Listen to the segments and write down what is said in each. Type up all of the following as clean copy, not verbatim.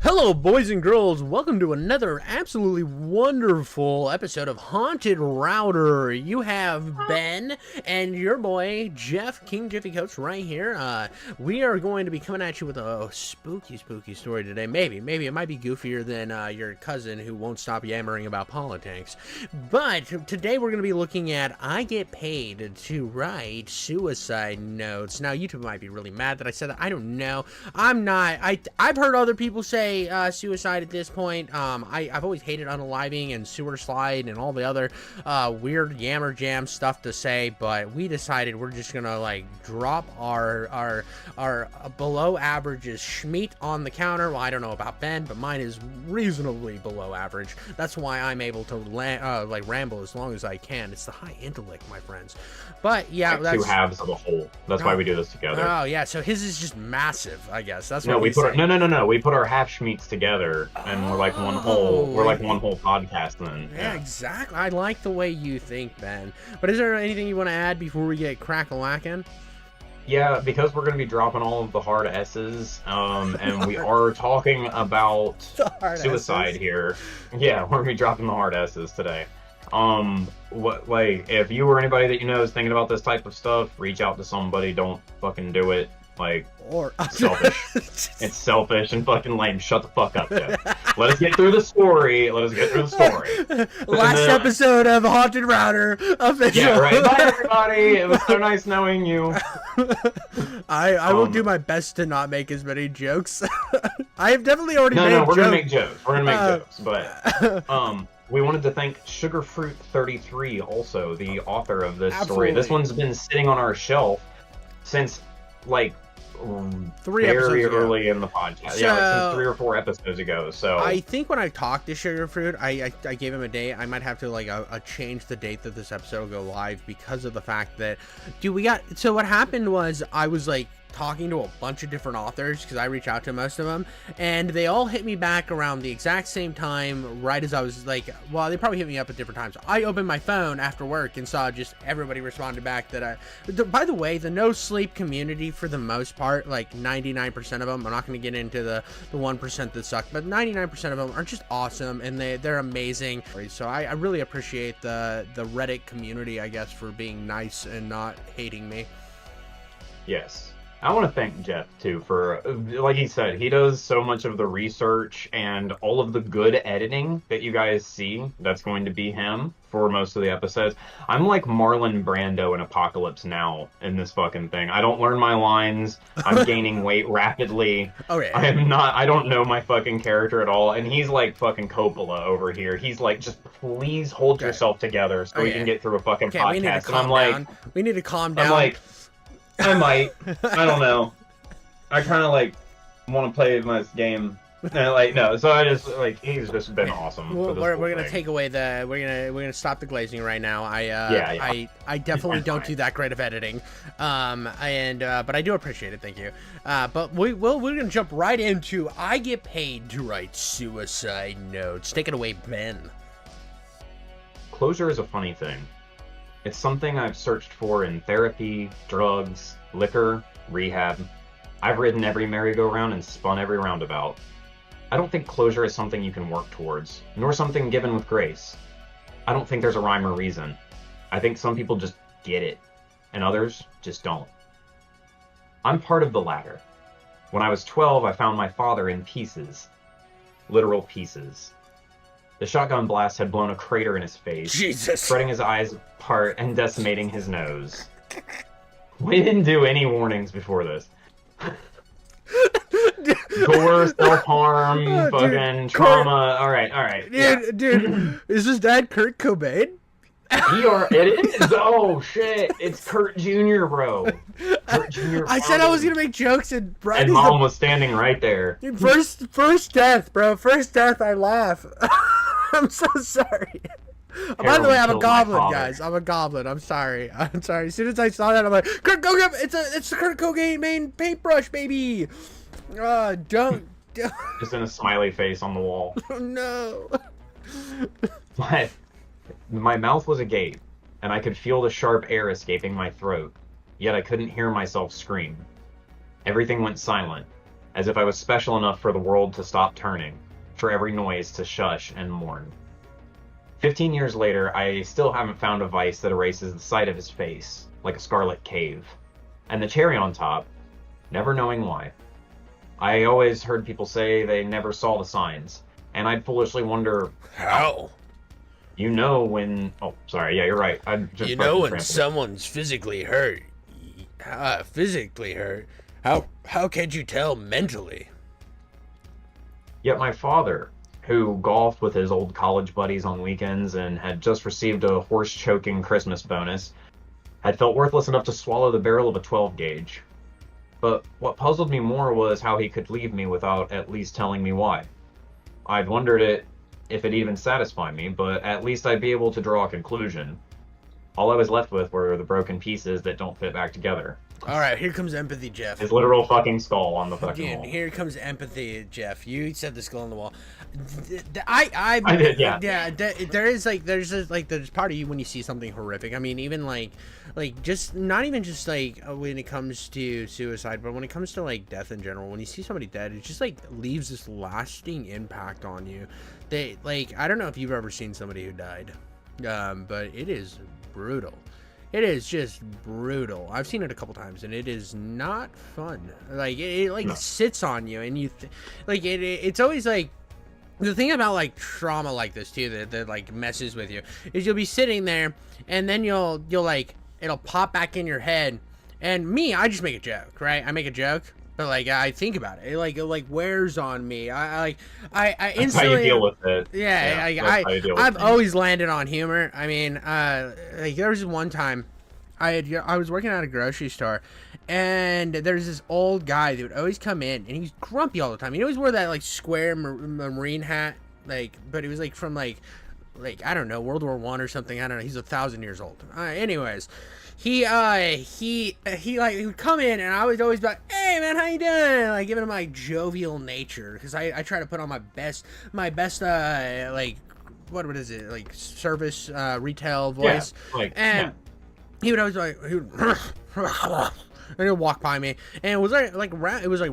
Hello, boys and girls. Welcome to another absolutely wonderful episode of Haunted Router. You have Ben and your boy, Jeff, King Jiffy Coach, right here. We are going to be coming at you with a spooky story today. Maybe it might be goofier than your cousin who won't stop yammering about politics. But today we're going to be looking at I get paid to write suicide notes. Now, YouTube might be really mad that I said that. I don't know. I'm not. I've heard other people say suicide at this point. I've always hated unaliving and sewer slide and all the other weird yammer jam stuff to say, but we decided we're just gonna like drop our below averages schmeat on the counter. Well, I don't know about Ben, but mine is reasonably below average. That's why I'm able to like ramble as long as I can. It's the high intellect, my friends. But yeah, like that's two halves of a whole. That's why we do this together. Oh yeah, so his is just massive, I guess. That's no, what we put our, no. We put our half schmeats together, and we're like one whole. We're like one whole podcast then. Yeah, exactly. I like the way you think, Ben. But is there anything you want to add before we get crack-a-lackin'? Yeah, because we're going to be dropping all of the hard S's, and we are talking about suicide S's. here. Yeah, we're going to be dropping the hard S's today. If you or anybody that you know is thinking about this type of stuff, reach out to somebody. Don't fucking do it. Like, or selfish. It's selfish and fucking lame. Shut the fuck up, Jeff. Let us get through the story. Last episode of Haunted Router official. Yeah, right. Bye, everybody. It was so nice knowing you. I will do my best to not make as many jokes. I have definitely already made No, we're jokes. gonna make jokes. We're gonna make jokes, but we wanted to thank Sugarfruit33, also the author of this story. This one's been sitting on our shelf since like very early in the podcast. So, yeah, like since 3 or 4 episodes ago. So I think when I talked to Sugarfruit, I gave him a date. I might have to like change the date that this episode will go live because of the fact that, dude, so what happened was I was like talking to a bunch of different authors because I reach out to most of them, and they all hit me back around the exact same time, right as I was like, well, they probably hit me up at different times. I opened my phone after work and saw just everybody responded back that by the way, the no sleep community, for the most part, like 99% of them, I'm not going to get into the 1% that suck, but 99% of them are just awesome, and they're amazing. So I really appreciate the Reddit community, I guess, for being nice and not hating me. Yes. I want to thank Jeff, too, for, like he said, he does so much of the research and all of the good editing that you guys see. That's going to be him for most of the episodes. I'm like Marlon Brando in Apocalypse Now in this fucking thing. I don't learn my lines. I'm gaining weight rapidly. Okay. I don't know my fucking character at all. And he's like fucking Coppola over here. He's like, just please hold yourself together so we can get through a fucking podcast. And I'm like, we need to calm down. I'm like, I might. I don't know. I kind of like want to play this game. And like, no. So I just like, he's just been awesome. We're gonna take away we're gonna stop the glazing right now. I definitely don't do that great of editing. But I do appreciate it. Thank you. But we're gonna jump right into I get paid to write suicide notes. Take it away, Ben. Closure is a funny thing. It's something I've searched for in therapy, drugs, liquor, rehab. I've ridden every merry-go-round and spun every roundabout. I don't think closure is something you can work towards, nor something given with grace. I don't think there's a rhyme or reason. I think some people just get it, and others just don't. I'm part of the latter. When I was 12, I found my father in pieces. Literal pieces. The shotgun blast had blown a crater in his face, spreading his eyes apart and decimating his nose. We didn't do any warnings before this. Gore, self-harm, fucking trauma. Alright. Dude, is his dad Kurt Cobain? It is? Oh, shit. It's Kurt Jr., bro. Kurt Jr. I said I was going to make jokes, and Brad Mom was standing right there. Dude, first death, bro. First death, I laugh. I'm so sorry. By the way, I'm a goblin, guys. I'm a goblin. I'm sorry. As soon as I saw that, I'm like, Kurt Cobain! It's the Kurt Cobain paintbrush, baby! Don't. Just in a smiley face on the wall. Oh, no. My mouth was agape, and I could feel the sharp air escaping my throat, yet I couldn't hear myself scream. Everything went silent. as if I was special enough for the world to stop turning, for every noise to shush and mourn. 15 years later, I still haven't found a vice that erases the sight of his face, like a scarlet cave. And the cherry on top, never knowing why. I always heard people say they never saw the signs, and I'd foolishly wonder How? You know when... Oh, sorry. Yeah, you're right. I'm just You know when someone's physically hurt. Physically hurt. How can you tell mentally? Yet my father, who golfed with his old college buddies on weekends and had just received a horse-choking Christmas bonus, had felt worthless enough to swallow the barrel of a 12-gauge. But what puzzled me more was how he could leave me without at least telling me why. I'd wondered if it even satisfied me, but at least I'd be able to draw a conclusion. All I was left with were the broken pieces that don't fit back together. All right, here comes empathy, Jeff. His literal fucking skull on the fucking wall. Here comes empathy, Jeff. You said the skull on the wall. I did, yeah. Yeah, there's part of you when you see something horrific. I mean, even like just not even just like when it comes to suicide, but when it comes to like death in general, when you see somebody dead, it just like leaves this lasting impact on you. I don't know if you've ever seen somebody who died, but it is brutal. It is just brutal. I've seen it a couple times, and it is not fun. Like it sits on you, and it's always like the thing about like trauma like this too that like messes with you is you'll be sitting there, and then you'll like it'll pop back in your head. And me, I just make a joke, right? I make a joke, but like I think about it. It like wears on me. I instantly. That's how you deal with it. Yeah, I've always landed on humor. I mean, like there was one time I was working at a grocery store, and there's this old guy that would always come in, and he's grumpy all the time. He always wore that like square marine hat, like, but it was like from like I don't know, World War I or something. I don't know. He's 1,000 years old. Anyways. He would come in, and I was always like, hey man, how you doing? Like giving him my jovial nature, because I try to put on my best like what is it, like service retail voice. He would always like and he'd walk by me, and it was like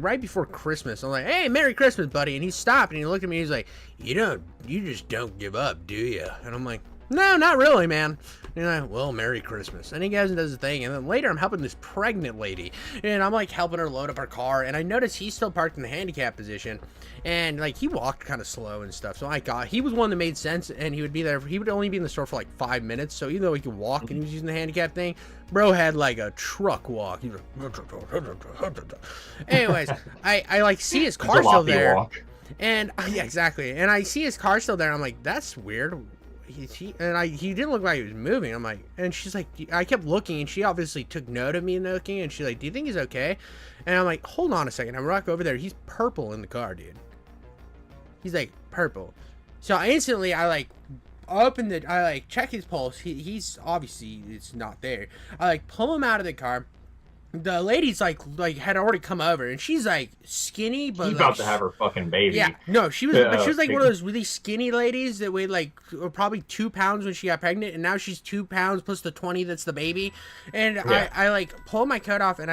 right before Christmas. I'm like, hey, Merry Christmas, buddy. And he stopped and he looked at me, he's like, you just don't give up, do you? And I'm like, no, not really, man. And I'm like, well, Merry Christmas. And he goes and does the thing. And then later I'm helping this pregnant lady. And I'm like helping her load up her car. And I noticed he's still parked in the handicap position. And like he walked kind of slow and stuff. So he was one that made sense. And he would be there. He would only be in the store for like 5 minutes. So even though he could walk and he was using the handicap thing, bro had like a truck walk. He was like, anyways, I like see his car still there. Walk. And yeah, exactly. And I see his car still there. I'm like, that's weird. He didn't look like he was moving. I'm like, and she's like, I kept looking, and she obviously took note of me looking, and she's like, do you think he's okay? And I'm like, hold on a second. I walk over there. He's purple in the car, dude. He's like purple. So instantly I like check his pulse. He's obviously, it's not there. I like pull him out of the car. The lady's like had already come over, and she's like skinny, but she's about to have her fucking baby. Yeah, no, she was like one of those really skinny ladies that weighed like probably 2 pounds when she got pregnant, and now she's 2 pounds plus the 20 that's the baby. And yeah. I like pull my coat off, and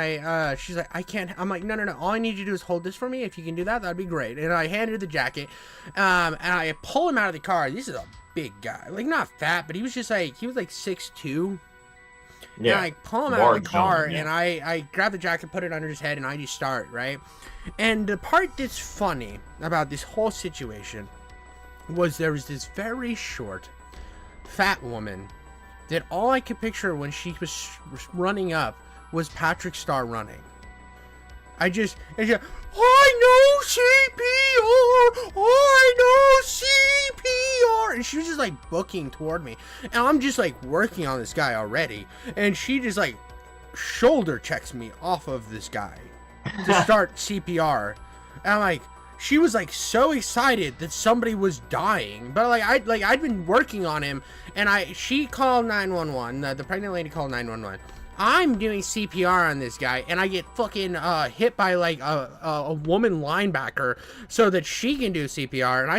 she's like, I can't. I'm like, no, all I need you to do is hold this for me. If you can do that, that'd be great. And I handed her the jacket, and I pull him out of the car. This is a big guy, like not fat, but he was like 6'2". Yeah, and I pull him out of the car, and I grab the jacket, put it under his head, and I just start, right? And the part that's funny about this whole situation was there was this very short, fat woman that all I could picture when she was running up was Patrick Star running. I know CPR! I know CPR! And she was just like booking toward me. And I'm just like working on this guy already. And she just like shoulder checks me off of this guy to start CPR. And I'm like, she was like so excited that somebody was dying. But I'd been working on him, and she called 911. The pregnant lady called 911. I'm doing CPR on this guy, and I get fucking hit by like a woman linebacker so that she can do CPR, and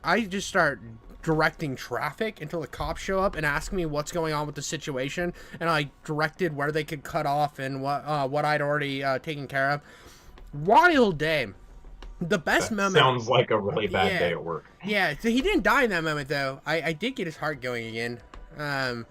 I just start directing traffic until the cops show up and ask me what's going on with the situation, and I directed where they could cut off and what I'd already taken care of. Wild day. The best That moment. sounds like a really bad Yeah. day at work. Yeah, so he didn't die in that moment though. I did get his heart going again.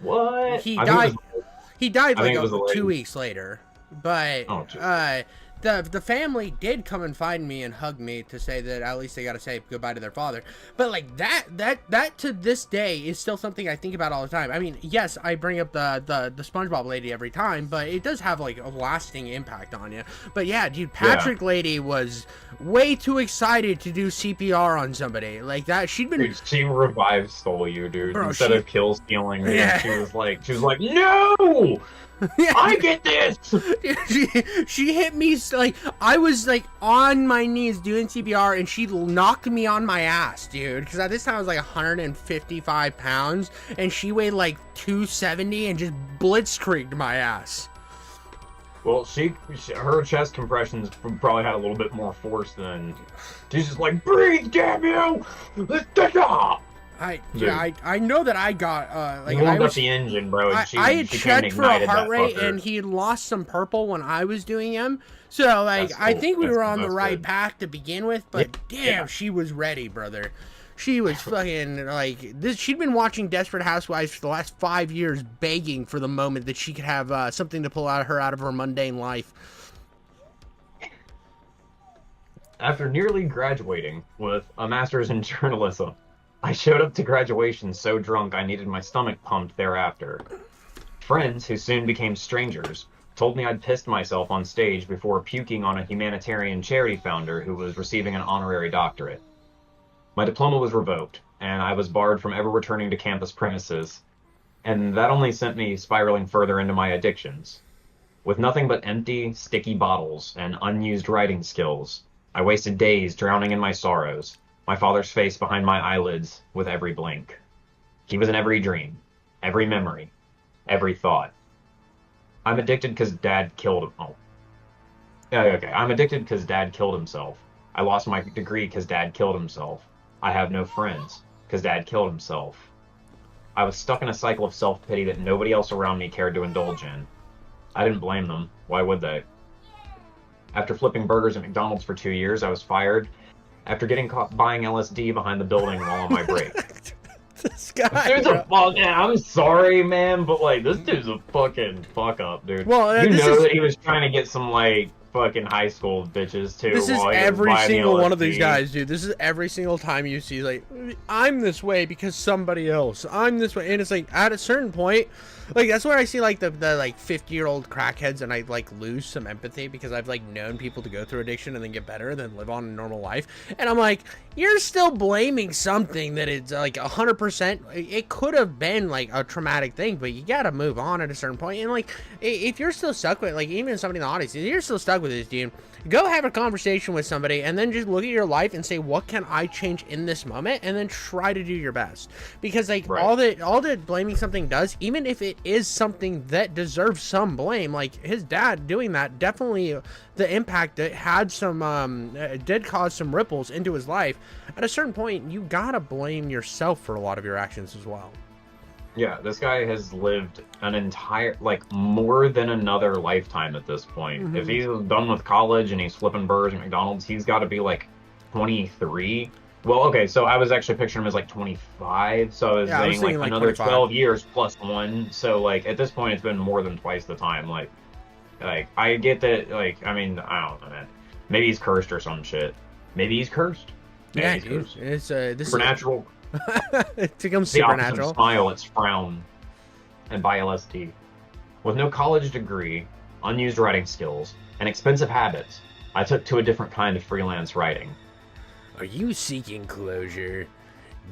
What? He I think died. it was, He died I like think it was a 2 lady. weeks later, but Oh, geez. the family did come and find me and hug me to say that at least they got to say goodbye to their father. But like that to this day is still something I think about all the time. I mean, yes, I bring up the SpongeBob lady every time, but it does have like a lasting impact on you. But yeah, dude, Patrick lady was way too excited to do CPR on somebody like that. She'd been. Dude, she revive stole you, dude. Bro, Instead of kill stealing me, Yeah. she was like, no! I get this! she hit me like I was like on my knees doing CPR and she knocked me on my ass, dude, because at this time I was like 155 pounds and she weighed like 270 and just blitzkrieged my ass. Well, her chest compressions probably had a little bit more force than... She's just like, breathe, damn you! Let's take off! I know that I got like you warmed I up the engine, bro. And I had she checked for a heart rate fucker. and he had lost some purple when I was doing him. So like That's I cool. think we That's were cool. on the That's right good. path to begin with, but damn, she was ready, brother. She was fucking like this. She'd been watching Desperate Housewives for the last 5 years, begging for the moment that she could have something to pull out of her mundane life. After nearly graduating with a master's in journalism, I showed up to graduation so drunk I needed my stomach pumped thereafter. Friends, who soon became strangers, told me I'd pissed myself on stage before puking on a humanitarian charity founder who was receiving an honorary doctorate. My diploma was revoked, and I was barred from ever returning to campus premises, and that only sent me spiraling further into my addictions. With nothing but empty, sticky bottles and unused writing skills, I wasted days drowning in my sorrows, my father's face behind my eyelids with every blink. He was in every dream, every memory, every thought. I'm addicted because Dad killed him. Oh. Yeah, okay. I'm addicted because Dad killed himself. I lost my degree because Dad killed himself. I have no friends because Dad killed himself. I was stuck in a cycle of self-pity that nobody else around me cared to indulge in. I didn't blame them. Why would they? After flipping burgers at McDonald's for 2 years, I was fired. After getting caught buying LSD behind the building while on my break. This guy, This dude's a fucking... I'm sorry, man, but, like, this dude's a fucking fuck-up, dude. Well, you this know is- that he was trying to get some, like, fucking high school bitches, too. This is while he was every buying the single one of these LSD. guys, dude. This is every single time you see, like, I'm this way because somebody else. I'm this way. And it's like, at a certain point, like, that's where I see, like, the like, 50-year-old crackheads and I, like, lose some empathy because I've, like, known people to go through addiction and then get better and then live on a normal life. And I'm like, you're still blaming something that is, like, 100%. It could have been, like, a traumatic thing, but you gotta move on at a certain point. And, like, if you're still stuck with, like, even somebody in the audience, if you're still stuck with this, dude, go have a conversation with somebody and then just look at your life and say, what can I change in this moment? And then try to do your best. Because like all that blaming something does, even if it is something that deserves some blame, like his dad doing that, definitely the impact that had some, did cause some ripples into his life. At a certain point, you gotta blame yourself for a lot of your actions as well. Yeah, this guy has lived an entire, like, more than another lifetime at this point. Mm-hmm. If he's done with college and he's flipping burgers at McDonald's, he's got to be, like, 23. Well, okay, so I was actually picturing him as, like, 25, so I was saying, like, like another 25. 12 years plus 1. So, like, at this point, it's been more than twice the time. Like, I get that, like, I mean, I don't know, man. Maybe he's cursed or some shit. Maybe he's cursed. Maybe Yeah, he's dude. cursed. It's this Supernatural. it becomes The opposite supernatural. of smile, it's frown. And buy LSD. With no college degree, unused writing skills, and expensive habits, I took to a different kind of freelance writing. Are you seeking closure?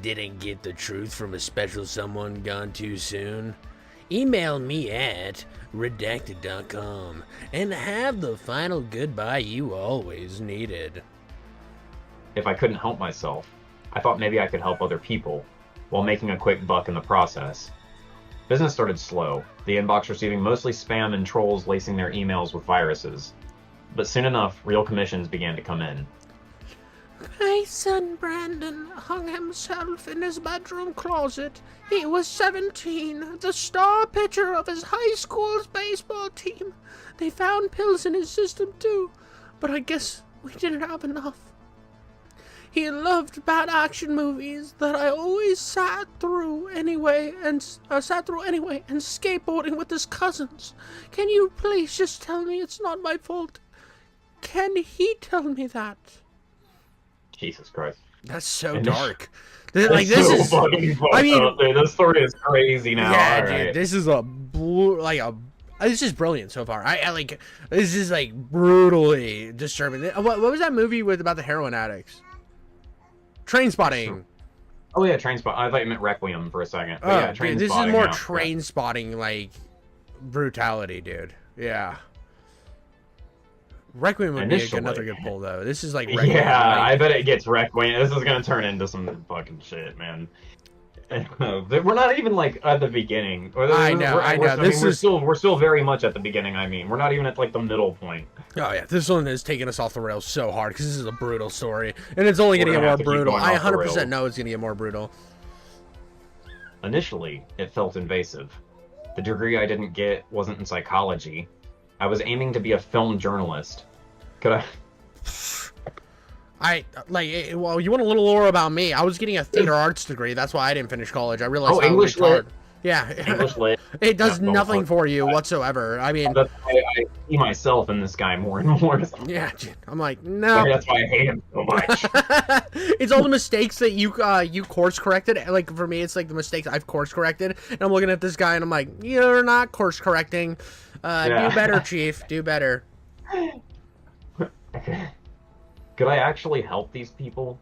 Didn't get the truth from a special someone gone too soon? Email me at redacted.com and have the final goodbye you always needed. If I couldn't help myself, I thought maybe I could help other people, while making a quick buck in the process. Business started slow, the inbox receiving mostly spam and trolls lacing their emails with viruses. But soon enough, real commissions began to come in. My son Brandon hung himself in his bedroom closet. He was 17, the star pitcher of his high school's baseball team. They found pills in his system too. but I guess we didn't have enough. He loved bad action movies that I always sat through anyway, and skateboarding with his cousins. Can you please just tell me it's not my fault? Can he tell me that? Jesus Christ. That's so dark. Like, this is fucking fucked up, dude. This story is crazy now. Yeah, All dude, right. this is it's just brilliant so far. I like, this is like brutally disturbing. What was that movie about the heroin addicts? Trainspotting. Oh yeah, Trainspotting. I thought you meant Requiem for a second. But yeah, dude, this is more Trainspotting like brutality, dude. Yeah. Requiem would be another good pull, though. This is like Requiem. Yeah, I bet it gets Requiem. This is gonna turn into some fucking shit, man. We're not even like at the beginning. I know. We're still very much at the beginning. I mean, we're not even at like the middle point. Oh yeah, this one is taking us off the rails so hard because this is a brutal story, and it's only gonna get more brutal. I 100% know it's gonna get more brutal. Initially, it felt invasive. The degree I didn't get wasn't in psychology. I was aiming to be a film journalist. Could well, you want a little lore about me? I was getting a theater arts degree. That's why I didn't finish college. I realized English lit. Yeah, English lit. It does nothing for you whatsoever. I mean, that's why I see myself in this guy more and more. Yeah, I'm like, no. That's why I hate him so much. It's all the mistakes that you course corrected. Like for me, it's like the mistakes I've course corrected, and I'm looking at this guy and I'm like, you're not course correcting. Do better, Chief. Do better. Could I actually help these people?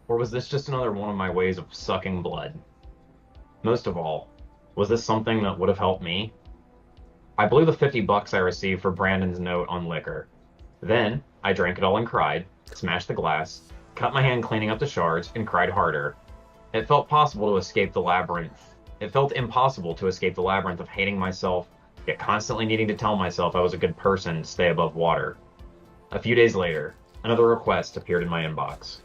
Or was this just another one of my ways of sucking blood? Most of all, was this something that would have helped me? I blew the $50 I received for Brandon's note on liquor. Then, I drank it all and cried, smashed the glass, cut my hand cleaning up the shards, and cried harder. It felt possible to escape the labyrinth. It felt impossible to escape the labyrinth of hating myself, yet constantly needing to tell myself I was a good person to stay above water. A few days later, another request appeared in my inbox.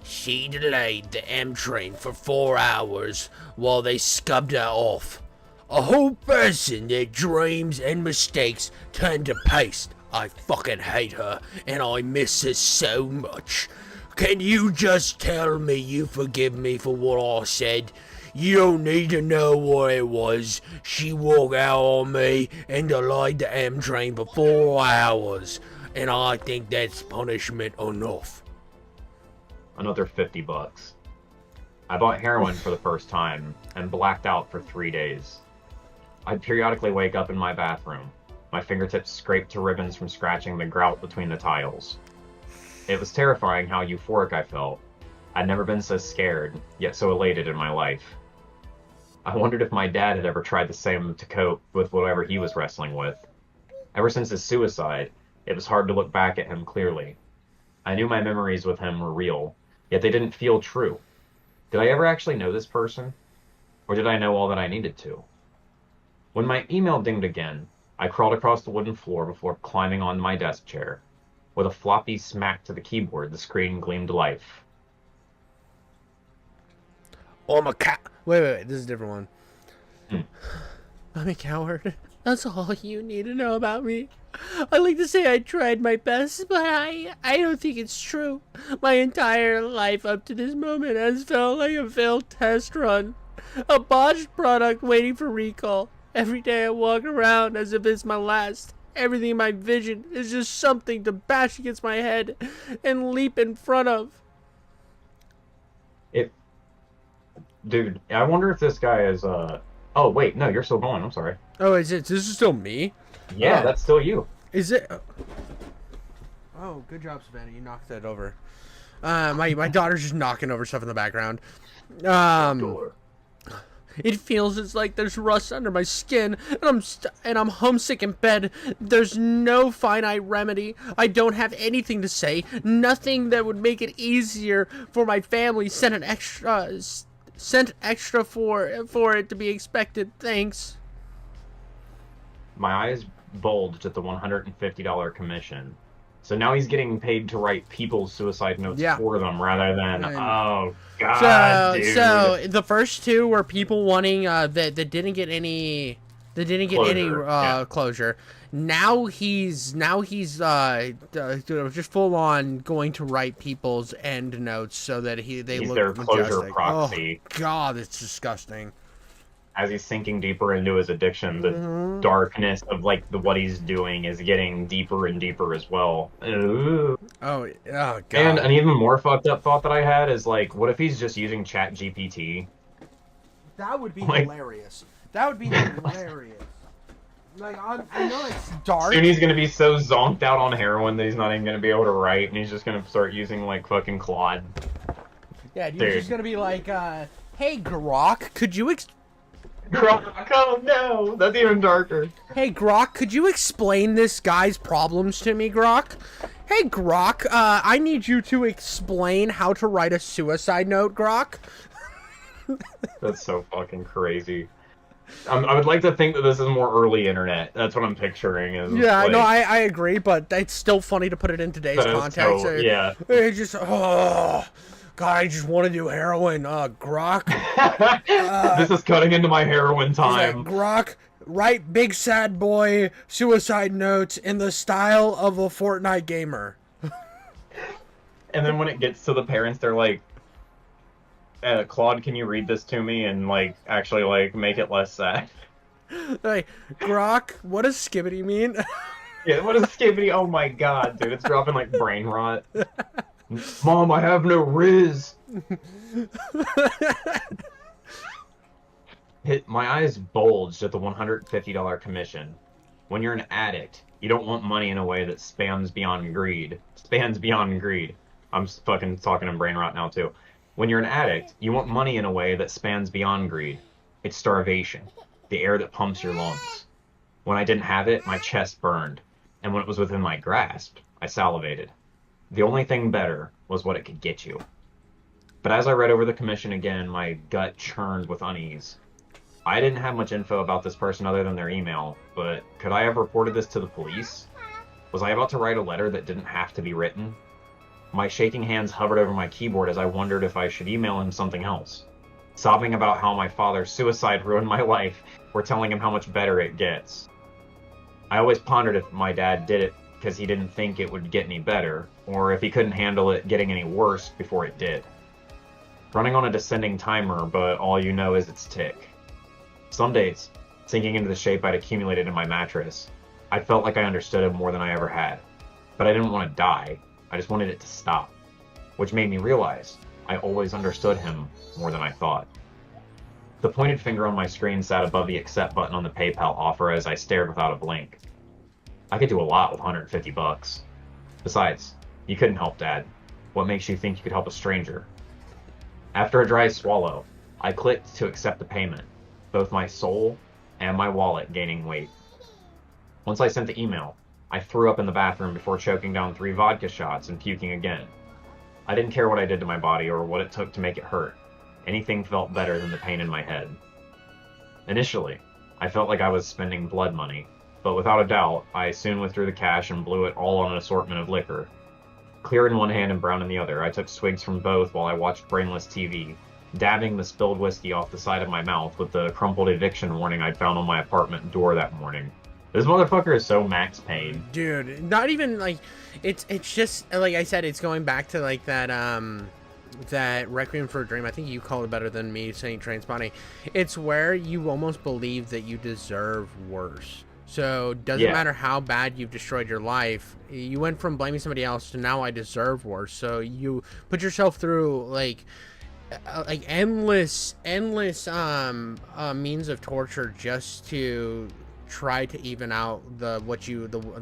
She delayed the M train for 4 hours while they scubbed her off. A whole person that dreams and mistakes turned to paste. I fucking hate her, and I miss her so much. Can you just tell me you forgive me for what I said? You don't need to know what it was. She walked out on me and delayed the M train for 4 hours. And I think that's punishment enough. Another $50. I bought heroin for the first time and blacked out for 3 days. I'd periodically wake up in my bathroom, my fingertips scraped to ribbons from scratching the grout between the tiles. It was terrifying how euphoric I felt. I'd never been so scared, yet so elated in my life. I wondered if my dad had ever tried the same to cope with whatever he was wrestling with. Ever since his suicide, it was hard to look back at him clearly. I knew my memories with him were real, yet they didn't feel true. Did I ever actually know this person? Or did I know all that I needed to? When my email dinged again, I crawled across the wooden floor before climbing on my desk chair. With a floppy smack to the keyboard, the screen gleamed life. I'm a Wait, this is a different one. I'm a coward. That's all you need to know about me. I like to say I tried my best, but I don't think it's true. My entire life up to this moment has felt like a failed test run. A botched product waiting for recall. Every day I walk around as if it's my last. Everything in my vision is just something to bash against my head and leap in front of. Dude, I wonder if this guy is, Oh, wait, no, you're still going. I'm sorry. Oh, this is still me? Yeah, that's still you. Is it? Oh, good job, Savannah. You knocked that over. My daughter's just knocking over stuff in the background. It feels it's like there's rust under my skin, and I'm homesick in bed. There's no finite remedy. I don't have anything to say. Nothing that would make it easier for my family. Sent extra for it to be expected. Thanks. My eyes bulged at the $150 commission. So now he's getting paid to write people's suicide notes for them rather than, oh, God, dude. So the first two were people wanting, that didn't get any That didn't get Closure, any closure. Now he's just full on going to write people's end notes so that they he's look their closure majestic. proxy. Oh God, it's disgusting. As he's sinking deeper into his addiction, the darkness of like what he's doing is getting deeper and deeper as well. Ooh. Oh God. And an even more fucked up thought that I had is like, what if he's just using Chat GPT? That would be Like- hilarious. That would be hilarious. Like, I know it's dark. Soon he's gonna be so zonked out on heroin that he's not even gonna be able to write, and he's just gonna start using like fucking Claude. Yeah, you're just gonna be like, hey Grok, could you Grok, oh no, that's even darker. Hey Grok, could you explain this guy's problems to me, Grok? Hey Grok, I need you to explain how to write a suicide note, Grok. That's so fucking crazy. I would like to think that this is more early internet. That's what I'm picturing. Is Yeah, like, no, I agree, but it's still funny to put it in today's context. Yeah. It just, God, I just want to do heroin. Grok. This is cutting into my heroin He's like, time. Grok, write big sad boy suicide notes in the style of a Fortnite gamer. And then when it gets to the parents, they're like, Claude, can you read this to me and like actually like make it less sad? Like, Grok, what does skibbity mean? Yeah, what is skibbity? Oh my god, dude, it's dropping like brain rot. Mom, I have no Riz. My eyes bulged at the $150 commission. When you're an addict, you don't want money in a way that spans beyond greed. Spans beyond greed. I'm fucking talking in brain rot now too. When you're an addict, you want money in a way that spans beyond greed. It's starvation, the air that pumps your lungs. When I didn't have it, my chest burned, and when it was within my grasp, I salivated. The only thing better was what it could get you. But as I read over the commission again, my gut churned with unease. I didn't have much info about this person other than their email, but could I have reported this to the police? Was I about to write a letter that didn't have to be written? My shaking hands hovered over my keyboard as I wondered if I should email him something else. Sobbing about how my father's suicide ruined my life, or telling him how much better it gets. I always pondered if my dad did it because he didn't think it would get any better, or if he couldn't handle it getting any worse before it did. Running on a descending timer, but all you know is its tick. Some days, sinking into the shape I'd accumulated in my mattress, I felt like I understood him more than I ever had. But I didn't want to die. I just wanted it to stop, which made me realize I always understood him more than I thought. The pointed finger on my screen sat above the accept button on the PayPal offer as I stared without a blink. I could do a lot with $150. Besides, you couldn't help Dad. What makes you think you could help a stranger? After a dry swallow, I clicked to accept the payment, both my soul and my wallet gaining weight. Once I sent the email, I threw up in the bathroom before choking down 3 vodka shots and puking again. I didn't care what I did to my body or what it took to make it hurt. Anything felt better than the pain in my head. Initially, I felt like I was spending blood money, but without a doubt, I soon withdrew the cash and blew it all on an assortment of liquor. Clear in one hand and brown in the other, I took swigs from both while I watched brainless TV, dabbing the spilled whiskey off the side of my mouth with the crumpled eviction warning I'd found on my apartment door that morning. This motherfucker is so max paid. Dude, not even like it's just like I said, it's going back to like that that Requiem for a Dream. I think you call it better than me saying Trainspotting. It's where you almost believe that you deserve worse. So doesn't matter how bad you've destroyed your life. You went from blaming somebody else to now I deserve worse. So you put yourself through like endless means of torture just to try to even out the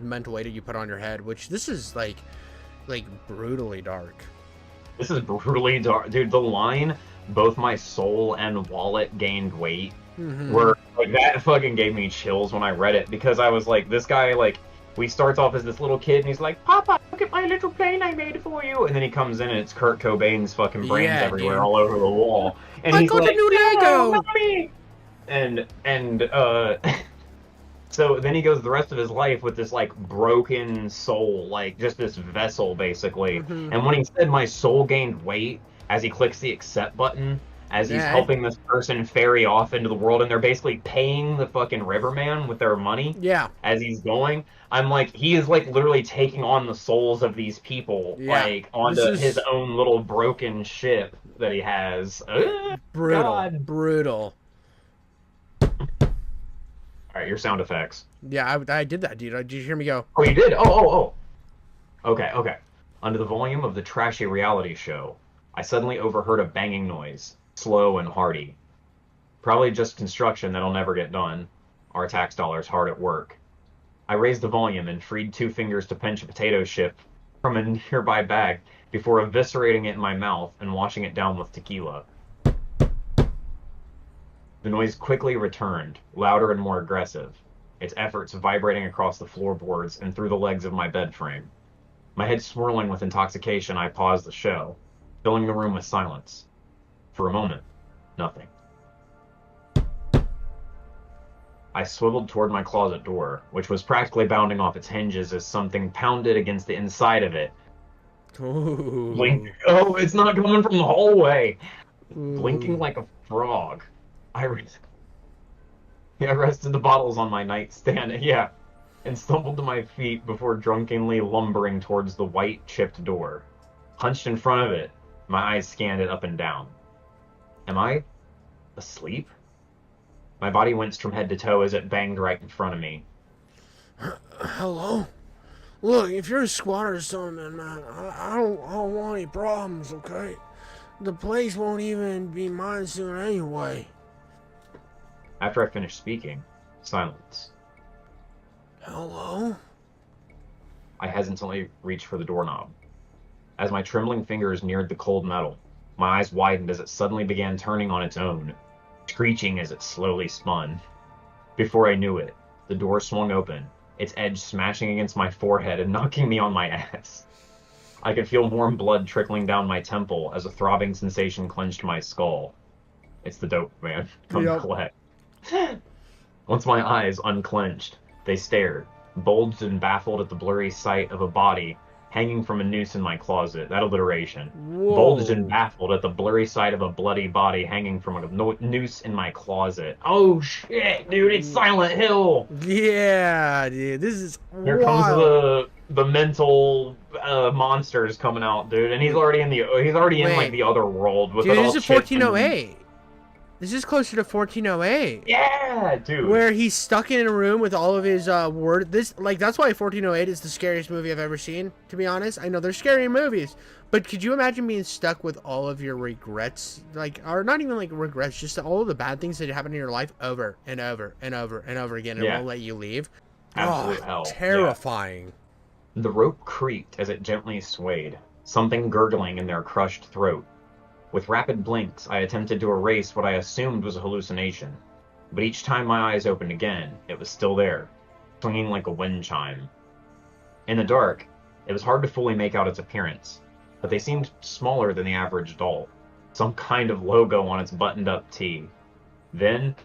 mental weight that you put on your head, which this is like brutally dark. This is brutally dark, dude. The line, both my soul and wallet gained weight, were like that. Fucking gave me chills when I read it because I was like, this guy he starts off as this little kid and he's like, Papa, look at my little plane I made for you, and then he comes in and it's Kurt Cobain's fucking brains everywhere, all over the wall, and he's got like, a new Lego, Mommy! and So then he goes the rest of his life with this like broken soul, like just this vessel basically. And when he said my soul gained weight as he clicks the accept button, as he's Yeah. helping this person ferry off into the world, and they're basically paying the fucking riverman with their money Yeah. as he's going. I'm like, he is like literally taking on the souls of these people, Yeah. like This onto his is own little broken ship that he has. brutal. God. Brutal. All right, your sound effects. Yeah, I did that, dude. Did you hear me go? Oh, you did? Oh. Okay, okay. Under the volume of the trashy reality show, I suddenly overheard a banging noise, slow and hearty. Probably just construction that'll never get done. Our tax dollars hard at work. I raised the volume and freed 2 fingers to pinch a potato chip from a nearby bag before eviscerating it in my mouth and washing it down with tequila. The noise quickly returned, louder and more aggressive, its efforts vibrating across the floorboards and through the legs of my bed frame. My head swirling with intoxication, I paused the show, filling the room with silence. For a moment, nothing. I swiveled toward my closet door, which was practically bounding off its hinges as something pounded against the inside of it. Ooh. Blink. Oh, it's not coming from the hallway. Ooh. Blinking like a frog. I rested the bottles on my nightstand, and stumbled to my feet before drunkenly lumbering towards the white chipped door. Hunched in front of it, my eyes scanned it up and down. Am I asleep? My body winced from head to toe as it banged right in front of me. Hello? Look, if you're a squatter or something, man, I don't want any problems, okay? The place won't even be mine soon anyway. After I finished speaking, silence. Hello? I hesitantly reached for the doorknob. As my trembling fingers neared the cold metal, my eyes widened as it suddenly began turning on its own, screeching as it slowly spun. Before I knew it, the door swung open, its edge smashing against my forehead and knocking me on my ass. I could feel warm blood trickling down my temple as a throbbing sensation clenched my skull. It's the dope, man. Come collect. Once my eyes unclenched, they stared, bulged and baffled at the blurry sight of a body hanging from a noose in my closet. That alliteration. Whoa. Bulged and baffled at the blurry sight of a bloody body hanging from a noose in my closet. Oh shit, dude, it's Silent Hill! Yeah, dude, this is Here wild. comes the mental monsters coming out, dude, and he's already in like the other world with Dude, it all this is chipped and- 1408. This is closer to 1408. Yeah, dude. Where he's stuck in a room with all of his that's why 1408 is the scariest movie I've ever seen, to be honest. I know they're scary movies, but could you imagine being stuck with all of your regrets, or not even like regrets, just all of the bad things that happen in your life over and over and over and over again, and won't let you leave? Absolute hell. Terrifying. Yeah. The rope creaked as it gently swayed, something gurgling in their crushed throat. With rapid blinks, I attempted to erase what I assumed was a hallucination, but each time my eyes opened again, it was still there, swinging like a wind chime. In the dark, it was hard to fully make out its appearance, but they seemed smaller than the average doll, some kind of logo on its buttoned-up tee. Then,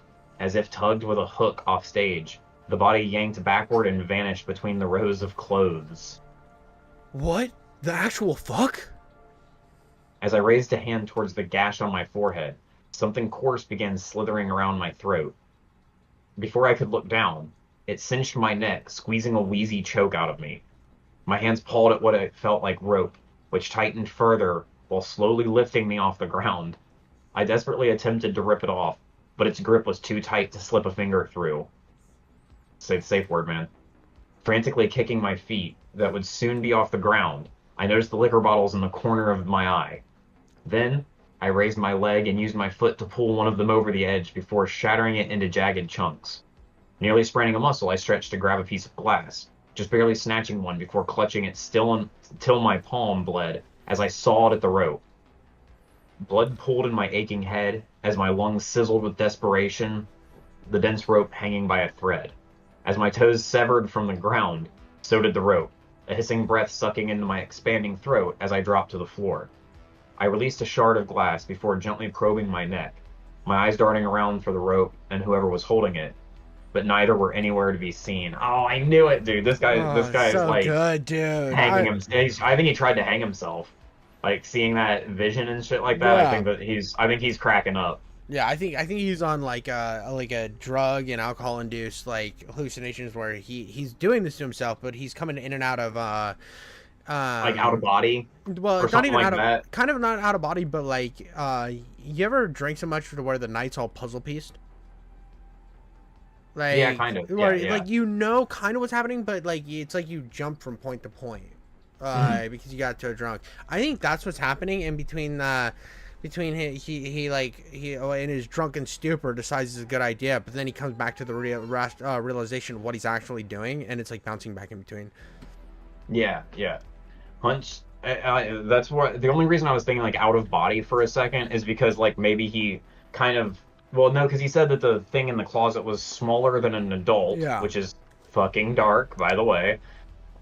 as if tugged with a hook off stage, the body yanked backward and vanished between the rows of clothes. What? The actual fuck? As I raised a hand towards the gash on my forehead, something coarse began slithering around my throat. Before I could look down, it cinched my neck, squeezing a wheezy choke out of me. My hands pawed at what it felt like rope, which tightened further while slowly lifting me off the ground. I desperately attempted to rip it off, but its grip was too tight to slip a finger through. Say the safe word, man. Frantically kicking my feet, that would soon be off the ground, I noticed the liquor bottles in the corner of my eye. Then, I raised my leg and used my foot to pull one of them over the edge before shattering it into jagged chunks. Nearly spraining a muscle, I stretched to grab a piece of glass, just barely snatching one before clutching it till my palm bled as I sawed at the rope. Blood pooled in my aching head as my lungs sizzled with desperation, the dense rope hanging by a thread. As my toes severed from the ground, so did the rope, a hissing breath sucking into my expanding throat as I dropped to the floor. I released a shard of glass before gently probing my neck, my eyes darting around for the rope and whoever was holding it, but neither were anywhere to be seen. Oh, I knew it, dude. This guy is like good, dude. hanging himself. I think he tried to hang himself. Like seeing that vision and shit like that, Yeah. I think he's cracking up. Yeah, I think he's on like a drug and alcohol induced like hallucinations where he's doing this to himself, but he's coming in and out of Like out of body well, or not something even like out of that. kind of not out of body, but like you ever drink so much to where the night's all puzzle pieced? Yeah, Like kind of. Yeah, where yeah. like you know kind of what's happening, but like it's like you jump from point to point. Mhm. Because you got too drunk. I think that's what's happening in between he like he in his drunken stupor decides it's a good idea, but then he comes back to the realization of what he's actually doing, and it's like bouncing back in between. Yeah, yeah. Hunch. That's what the only reason I was thinking like out of body for a second is because like maybe he kind of well no because he said that the thing in the closet was smaller than an adult, Yeah. which is fucking dark, by the way.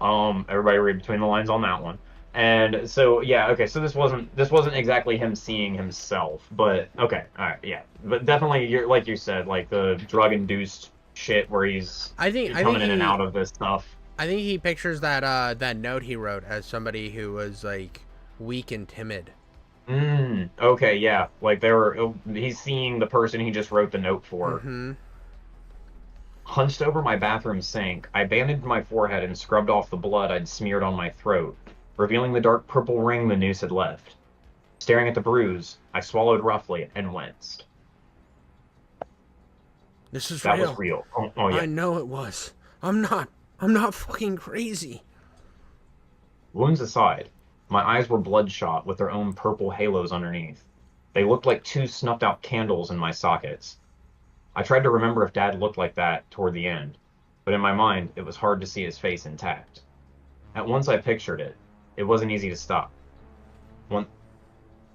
Everybody read between the lines on that one. And so yeah, okay, so this wasn't exactly him seeing himself, but okay, all right, yeah, but definitely you're like you said, like the drug induced shit where he's I think coming in and he out of this stuff. I think he pictures that that note he wrote as somebody who was like weak and timid. Okay, yeah. Like he's seeing the person he just wrote the note for. Mm-hmm. Hunched over my bathroom sink, I bandaged my forehead and scrubbed off the blood I'd smeared on my throat, revealing the dark purple ring the noose had left. Staring at the bruise, I swallowed roughly and winced. This is That real. was real. Oh yeah. I know it was. I'm not fucking crazy. Wounds aside, my eyes were bloodshot with their own purple halos underneath. They looked like two snuffed out candles in my sockets. I tried to remember if Dad looked like that toward the end, but in my mind it was hard to see his face intact. At once I pictured it. It wasn't easy to stop. When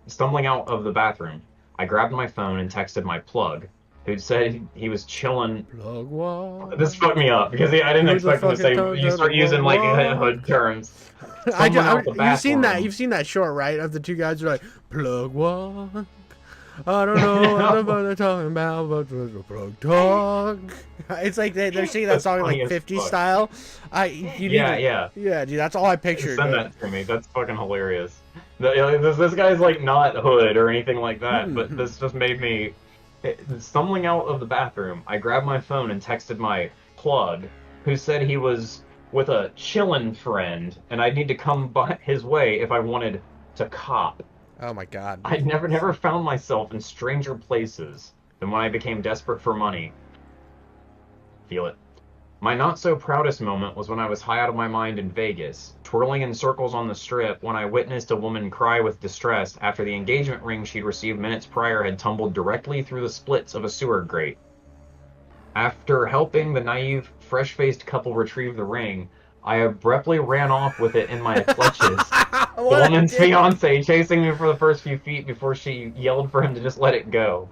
stumbling out of the bathroom, I grabbed my phone and texted my plug, who'd said he was chilling. Plug one. This fucked me up because I didn't Who the expect him to fuck say is talking you to start the using like plug? hood terms. Stumbling out the bathroom. You've seen that short, right? Of the two guys who are like plug one. I don't know what the fuck they're talking about, but the plug talk. It's like they're singing that That's song in funny like as 50 fuck. style. Yeah. Yeah, dude, that's all I pictured. Send that to me. That's fucking hilarious. This guy's like not hood or anything like that, but this just made me stumbling out of the bathroom. I grabbed my phone and texted my plug, who said he was with a chillin' friend, and I'd need to come by his way if I wanted to cop. Oh my god. I'd never found myself in stranger places than when I became desperate for money. Feel it. My not so proudest moment was when I was high out of my mind in Vegas, twirling in circles on the strip when I witnessed a woman cry with distress after the engagement ring she'd received minutes prior had tumbled directly through the splits of a sewer grate. After helping the naive, fresh-faced couple retrieve the ring, I abruptly ran off with it in my clutches. The woman's fiance chasing me for the first few feet before she yelled for him to just let it go.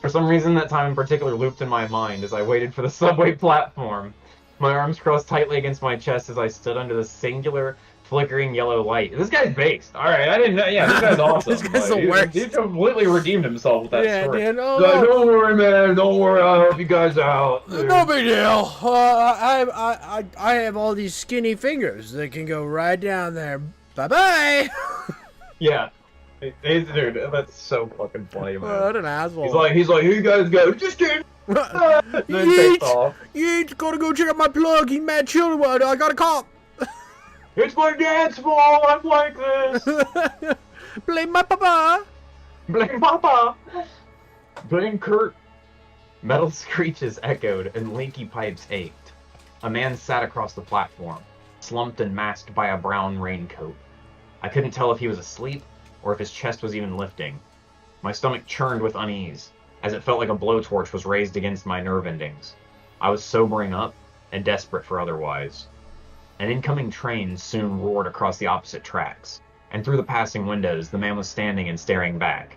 For some reason, that time in particular looped in my mind as I waited for the subway platform. My arms crossed tightly against my chest as I stood under the singular, flickering yellow light. This guy's based. All right, I didn't know. Yeah, this guy's awesome. This guy's the worst. He completely redeemed himself with that Yeah, story. dude, oh, Like, no. don't worry, man. Don't worry. I'll help you guys out. No big deal. I have all these skinny fingers that can go right down there. Bye bye. Yeah. Dude, that's so fucking funny, man. What an asshole. He's like, here you guys go. Just kidding. Then takes off. Yeet, gotta go check out my plug. He mad chilling. I got a cop. It's my dance floor. I'm like this. Blame my papa. Blame Papa. Blame Kurt. Metal screeches echoed and leaky pipes ached. A man sat across the platform, slumped and masked by a brown raincoat. I couldn't tell if he was asleep or if his chest was even lifting. My stomach churned with unease, as it felt like a blowtorch was raised against my nerve endings. I was sobering up and desperate for otherwise. An incoming train soon roared across the opposite tracks, and through the passing windows, the man was standing and staring back.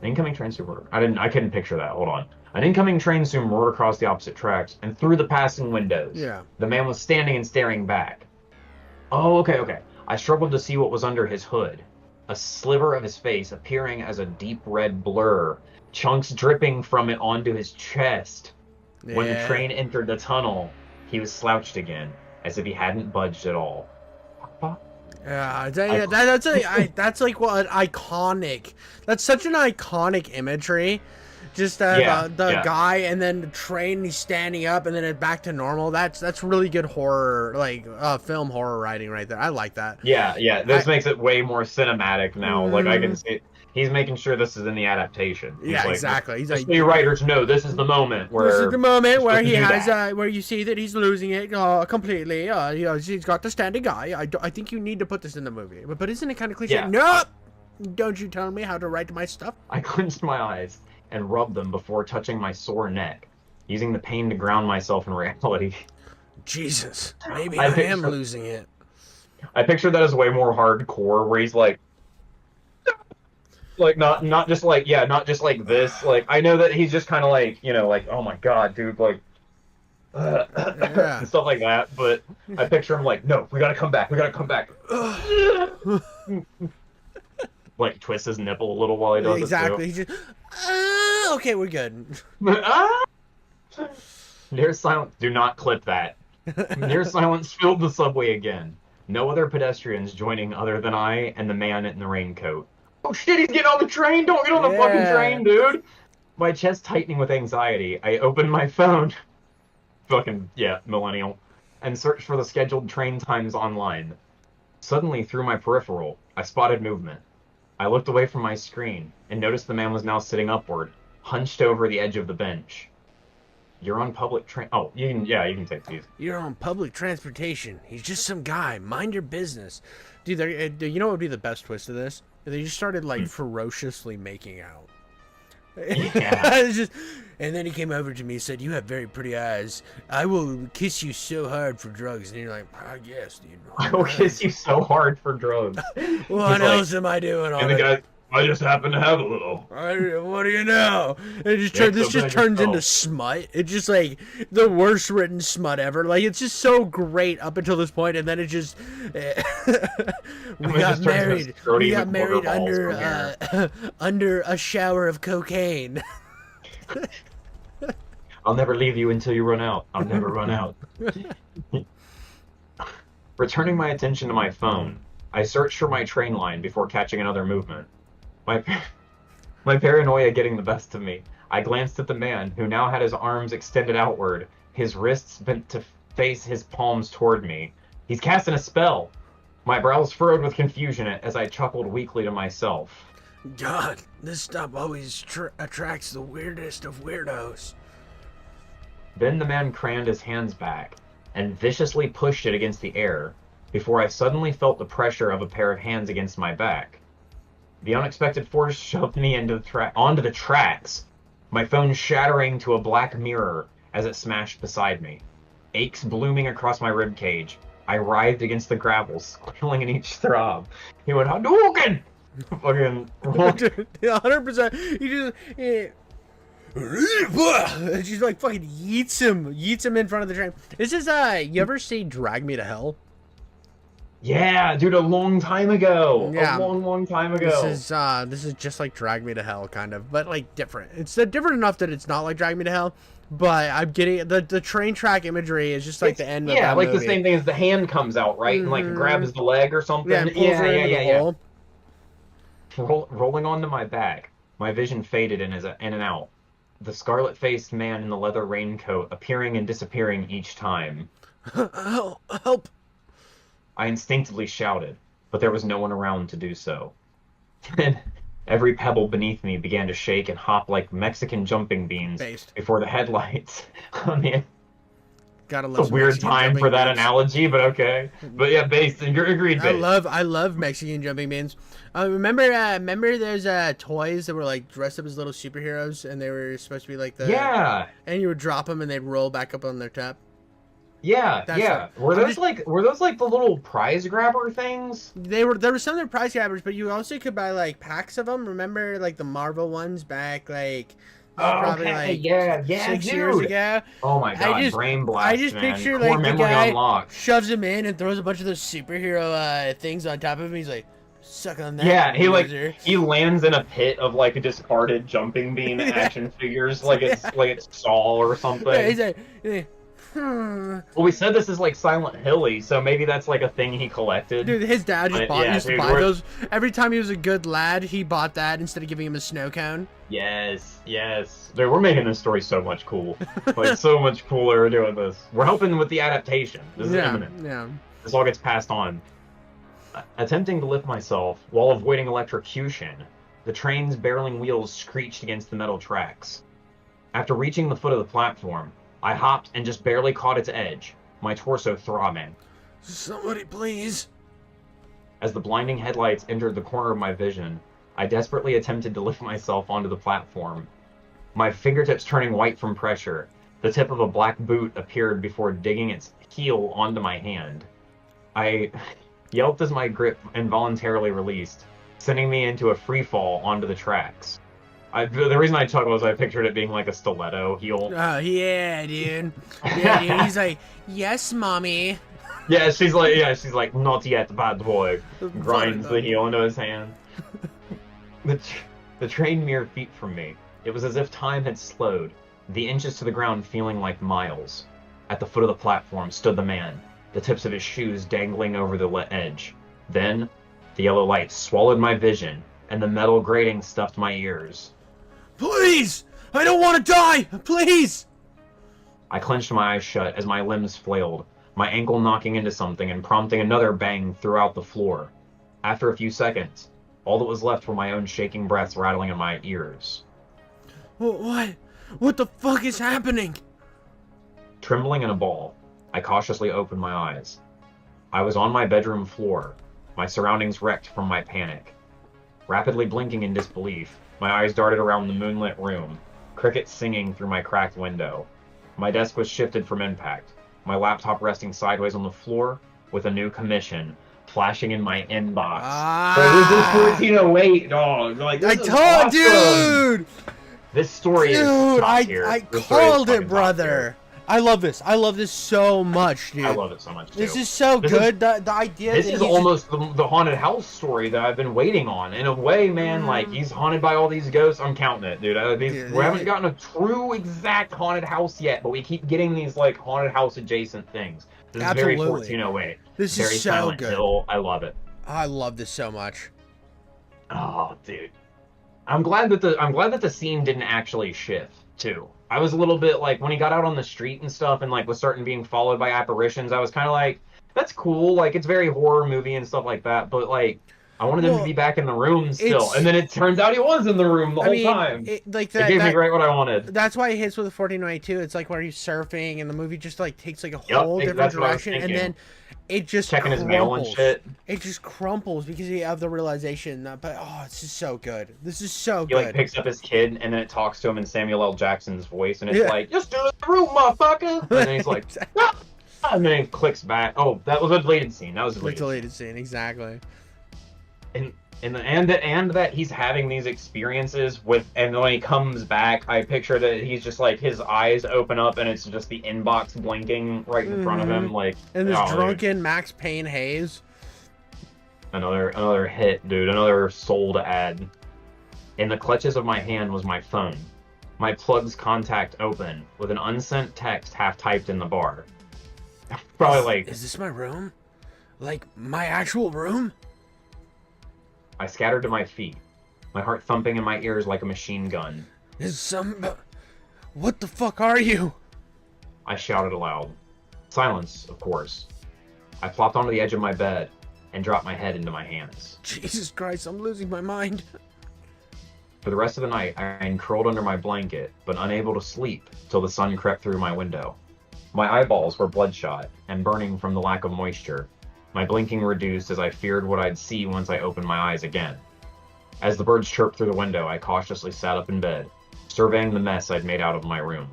An incoming train soon roared. I couldn't picture that. Hold on. An incoming train soon roared across the opposite tracks, and through the passing windows, Yeah. the man was standing and staring back. Oh, okay. I struggled to see what was under his hood. A sliver of his face appearing as a deep red blur, chunks dripping from it onto his chest. When the train entered the tunnel, he was slouched again, as if he hadn't budged at all. Papa? Yeah, that's like what iconic. That's such an iconic imagery. Just the guy and then the train, he's standing up and then it back to normal. That's really good horror, like film horror writing right there. I like that. Yeah. This makes it way more cinematic now. Like I can see he's making sure this is in the adaptation. He's like, exactly. He's like, the writers know this is the moment where he has where you see that he's losing it completely. He's got the standing eye. I think you need to put this in the movie. But isn't it kind of cliche? Yeah. Nope. Don't you tell me how to write my stuff. I clenched my eyes and rubbed them before touching my sore neck, using the pain to ground myself in reality. Jesus, maybe I am losing it. I picture that as way more hardcore, where he's like not just like this. Like I know that he's just kind of like, you know, like, oh my god, dude, like and stuff like that. But I picture him like, no, we gotta come back. Like twist his nipple a little while he does it too. He just okay, we're good. Near silence. Do not clip that. Near silence filled the subway again. No other pedestrians joining other than I and the man in the raincoat. Oh shit, he's getting on the train! Don't get on the fucking train, dude! My chest tightening with anxiety, I opened my phone. Fucking, yeah, millennial. And searched for the scheduled train times online. Suddenly, through my peripheral, I spotted movement. I looked away from my screen and noticed the man was now sitting upward, hunched over the edge of the bench. You're on public Oh, you can take these. You're on public transportation. He's just some guy. Mind your business. Dude, you know what would be the best twist of this? They just started, like, ferociously making out. Yeah. And then he came over to me and said, "You have very pretty eyes. I will kiss you so hard for drugs." And you're like, "I guess, dude." I will kiss you so hard for drugs. What else am I doing on it? And the guy, I just happen to have a little. What do you know? This just turns into smut. It's just like the worst written smut ever. Like, it's just so great up until this point, and then it just we got married. We got married under a shower of cocaine. I'll never leave you until you run out. I'll never run out. Returning my attention to my phone, I searched for my train line before catching another movement. My paranoia getting the best of me, I glanced at the man, who now had his arms extended outward, his wrists bent to face his palms toward me. He's casting a spell. My brows furrowed with confusion as I chuckled weakly to myself. God, this stuff always attracts the weirdest of weirdos. Then the man craned his hands back and viciously pushed it against the air before I suddenly felt the pressure of a pair of hands against my back. The unexpected force shoved me onto the tracks, my phone shattering to a black mirror as it smashed beside me. Aches blooming across my ribcage, I writhed against the gravel, squealing in each throb. He went, "Hadouken!" Fucking 100%. He just she's like fucking yeets him in front of the train. This is you ever see Drag Me to Hell? Yeah, dude, a long time ago. Yeah. A long time ago. This is just like Drag Me to Hell, kind of, but like different. It's different enough that it's not like Drag Me to Hell, but I'm getting the train track imagery is just like the end of that like movie. The same thing as the hand comes out, right? And like grabs the leg or something. Yeah, and pulls her into the hole. Rolling onto my back, my vision faded in and out. The scarlet-faced man in the leather raincoat appearing and disappearing each time. Help! I instinctively shouted, but there was no one around to do so. Then every pebble beneath me began to shake and hop like Mexican jumping beans before the headlights. I mean, it's a weird time for that analogy, but okay. But yeah, based, and you're agreed. I love Mexican jumping beans. Remember those toys that were like dressed up as little superheroes, and they were supposed to be like and you would drop them and they'd roll back up on their top. Yeah. Were those like the little prize grabber things? There were some of the prize grabbers, but you also could buy like packs of them. Remember like the Marvel ones back like probably like 6 years ago. Oh my god, brain blast. I just picture like the guy shoves him in and throws a bunch of those superhero things on top of him. He's like, suck on that. Yeah, he lands in a pit of like a discarded jumping bean action figures, like it's Saul or something. Yeah, he's like, Hmm. Well, we said this is like Silent Hilly, so maybe that's like a thing he collected. Dude, his dad just But, bought yeah, used to dude, buy we're- those. Every time he was a good lad, he bought that instead of giving him a snow cone. Yes, yes. Dude, we're making this story so much cool. Like, so much cooler doing this. We're helping with the adaptation. This is imminent. Yeah. This all gets passed on. Attempting to lift myself while avoiding electrocution, the train's barreling wheels screeched against the metal tracks. After reaching the foot of the platform, I hopped and just barely caught its edge, my torso throbbing. Somebody please. As the blinding headlights entered the corner of my vision, I desperately attempted to lift myself onto the platform. My fingertips turning white from pressure, the tip of a black boot appeared before digging its heel onto my hand. I yelped as my grip involuntarily released, sending me into a free fall onto the tracks. The reason I chuckled was I pictured it being like a stiletto heel. Oh, yeah, dude. Yeah, dude. He's like, yes, mommy. She's like, not yet, bad boy. Grinds the heel into his hand. The train mere feet from me. It was as if time had slowed, the inches to the ground feeling like miles. At the foot of the platform stood the man, the tips of his shoes dangling over the edge. Then, the yellow light swallowed my vision, and the metal grating stuffed my ears. Please! I don't want to die! Please! I clenched my eyes shut as my limbs flailed, my ankle knocking into something and prompting another bang throughout the floor. After a few seconds, all that was left were my own shaking breaths rattling in my ears. What? What the fuck is happening? Trembling in a ball, I cautiously opened my eyes. I was on my bedroom floor, my surroundings wrecked from my panic. Rapidly blinking in disbelief, my eyes darted around the moonlit room, crickets singing through my cracked window. My desk was shifted from impact, my laptop resting sideways on the floor, with a new commission flashing in my inbox. This is 1408, dog. Like, this I is told awesome. dude! This story is Dude, top tier. I This story is called fucking it, top brother. I love this. I love this so much, dude. tier. I love it so much, too. This is so This good. The idea This that is he's almost the haunted house story that I've been waiting on. In a way, man, like, he's haunted by all these ghosts. I'm counting it, dude. We haven't gotten a true exact haunted house yet, but we keep getting these, like, haunted house adjacent things. This is very Absolutely. 1408. This very is so Silent good. Hill. I love it. I love this so much. Oh, dude. I'm glad that the scene didn't actually shift, too. I was a little bit like, when he got out on the street and stuff and like was starting being followed by apparitions, I was kind of like, that's cool, like it's very horror movie and stuff like that, but like I wanted him to be back in the room still, and then it turns out he was in the room the whole time. It gave me right what I wanted. That's why it hits with the 1492. It's like where he's surfing and the movie just like takes like a whole different direction, and then it just checking his mail and shit. It just crumples because you have the realization that, but oh, it's just so good. This is so He good. like picks up his kid and then it talks to him in Samuel L. Jackson's voice, and it's like, just do it in the room, motherfucker. And then he's like, ah! And then he clicks back. Oh, that was a deleted scene. That was a deleted scene, exactly. And that he's having these experiences with, and when he comes back, I picture that he's just like his eyes open up and it's just the inbox blinking right in front of him, like. And this drunken Max Payne haze. Another hit, dude. Another sold ad. In the clutches of my hand was my phone. My plug's contact open with an unsent text half typed in the bar. Probably like. Is this my room? Like my actual room? I scattered to my feet, my heart thumping in my ears like a machine gun. What the fuck are you? I shouted aloud. Silence, of course. I flopped onto the edge of my bed and dropped my head into my hands. Jesus Christ, I'm losing my mind. For the rest of the night, I curled under my blanket, but unable to sleep till the sun crept through my window. My eyeballs were bloodshot and burning from the lack of moisture. My blinking reduced as I feared what I'd see once I opened my eyes again. As the birds chirped through the window, I cautiously sat up in bed, surveying the mess I'd made out of my room.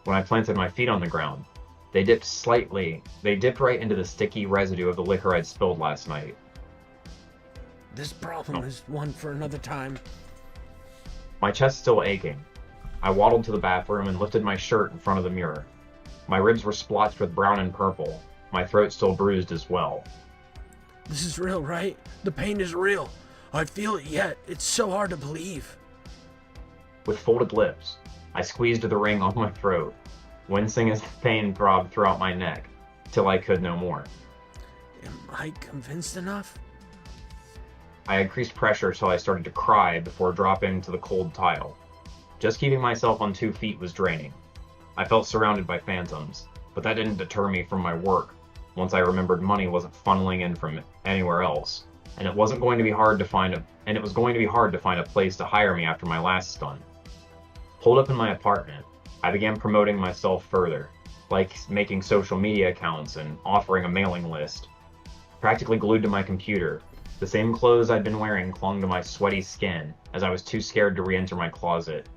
When I planted my feet on the ground, they dipped right into the sticky residue of the liquor I'd spilled last night. This problem is one for another time. My chest still aching, I waddled to the bathroom and lifted my shirt in front of the mirror. My ribs were splotched with brown and purple, my throat still bruised as well. This is real, right? The pain is real. I feel it yet. It's so hard to believe. With folded lips, I squeezed the ring on my throat. wincing as the pain throbbed throughout my neck, till I could no more. Am I convinced enough? I increased pressure till I started to cry before dropping to the cold tile. Just keeping myself on 2 feet was draining. I felt surrounded by phantoms, but that didn't deter me from my work once I remembered money wasn't funneling in from anywhere else, and it was going to be hard to find a place to hire me after my last stunt. Holed up in my apartment, I began promoting myself further, like making social media accounts and offering a mailing list. Practically glued to my computer, the same clothes I'd been wearing clung to my sweaty skin as I was too scared to re-enter my closet.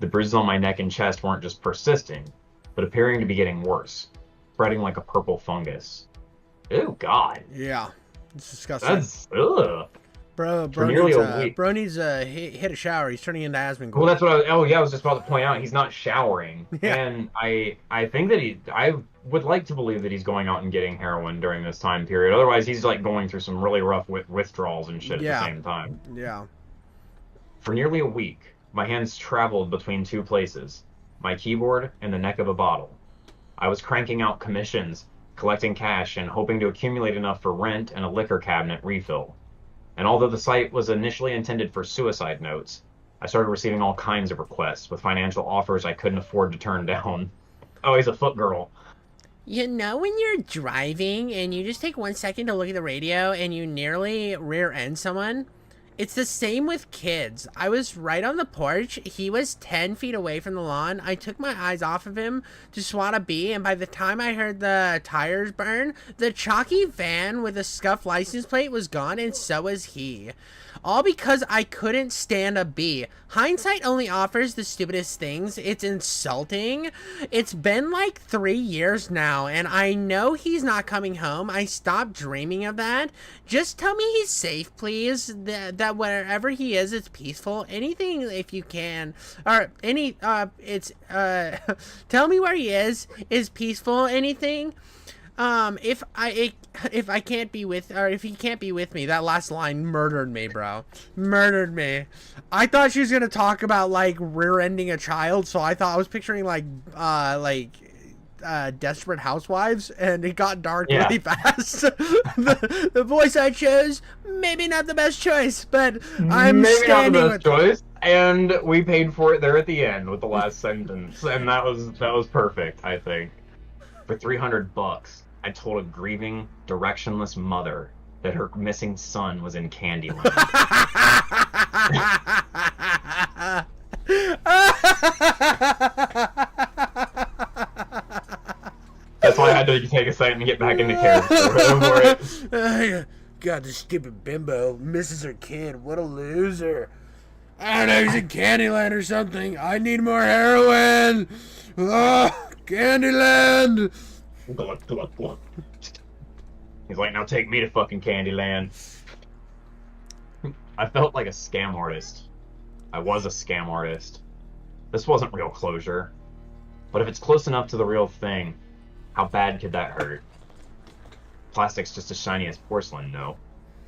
The bruises on my neck and chest weren't just persisting, but appearing to be getting worse, spreading like a purple fungus. Ew, God. Yeah, it's disgusting. That's, ugh. Bro needs a hit a shower. He's turning into Asmongold. Well, that's what I was just about to point out. He's not showering. Yeah. And I think that I would like to believe that he's going out and getting heroin during this time period. Otherwise, he's like going through some really rough withdrawals and shit at the same time. Yeah. For nearly a week, my hands traveled between 2 places, my keyboard and the neck of a bottle. I was cranking out commissions, collecting cash, and hoping to accumulate enough for rent and a liquor cabinet refill. And although the site was initially intended for suicide notes, I started receiving all kinds of requests with financial offers I couldn't afford to turn down. Oh, he's a foot girl. You know when you're driving and you just take 1 second to look at the radio and you nearly rear end someone? It's the same with kids. I was right on the porch. He was 10 feet away from the lawn. I took my eyes off of him to swat a bee, and by the time I heard the tires burn, the chalky van with a scuffed license plate was gone, and so was he. All because I couldn't stand a bee. Hindsight only offers the stupidest things. It's insulting. It's been like 3 years now, and I know he's not coming home. I stopped dreaming of that. Just tell me he's safe, please. That wherever he is, it's peaceful. Anything if you can. Or any, tell me where he is peaceful. Anything. If he can't be with me, that last line murdered me, bro. Murdered me. I thought she was gonna talk about like rear-ending a child, so I thought I was picturing like Desperate Housewives, and it got dark really fast. the voice I chose, maybe not the best choice, but I'm maybe standing not the best choice. And we paid for it there at the end with the last sentence, and that was perfect, I think. For $300, I told a grieving, directionless mother that her missing son was in Candyland. That's why I had to take a second to get back into character. God, this stupid bimbo misses her kid. What a loser. I don't know, he's in Candyland or something. I need more heroin. Oh, Candyland. He's like, now take me to fucking Candyland. I felt like a scam artist. I was a scam artist. This wasn't real closure. But if it's close enough to the real thing, how bad could that hurt? Plastic's just as shiny as porcelain, no?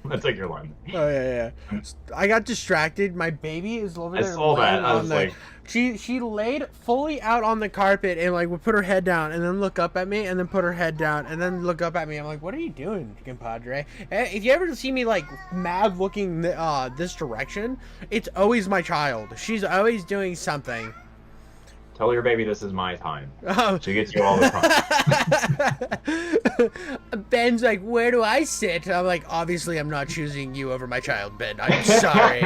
That's like your line. Oh yeah. I got distracted. My baby is over there. I saw that. I was like, she laid fully out on the carpet and like would put her head down and then look up at me and then put her head down and then look up at me. I'm like, what are you doing, compadre? If you ever see me like mad looking this direction, it's always my child. She's always doing something. Tell your baby this is my time. Oh. She gets you all the time. Ben's like, where do I sit? I'm like, obviously I'm not choosing you over my child, Ben. I'm sorry.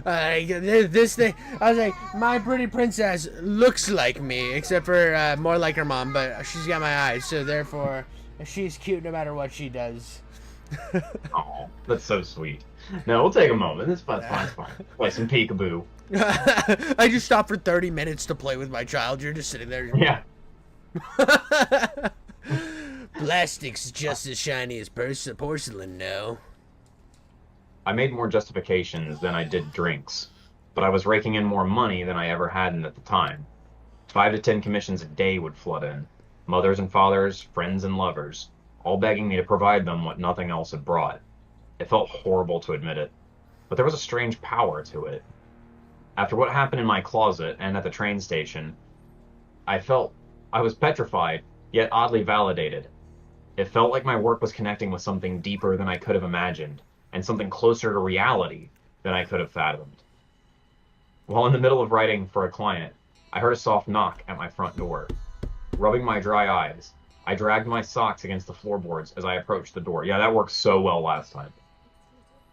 This thing, I was like, my pretty princess looks like me, except for more like her mom, but she's got my eyes, so therefore she's cute no matter what she does. Oh, that's so sweet. No, we'll take a moment. It's fine. Play some peekaboo. I just stopped for 30 minutes to play with my child. You're just sitting there. Yeah. Plastic's just as shiny as porcelain, no? I made more justifications than I did drinks, but I was raking in more money than I ever had at the time. 5 to 10 commissions a day would flood in. Mothers and fathers, friends and lovers, all begging me to provide them what nothing else had brought. It felt horrible to admit it, but there was a strange power to it. After what happened in my closet and at the train station, I felt I was petrified, yet oddly validated. It felt like my work was connecting with something deeper than I could have imagined, and something closer to reality than I could have fathomed. While in the middle of writing for a client, I heard a soft knock at my front door. Rubbing my dry eyes, I dragged my socks against the floorboards as I approached the door. Yeah, that worked so well last time.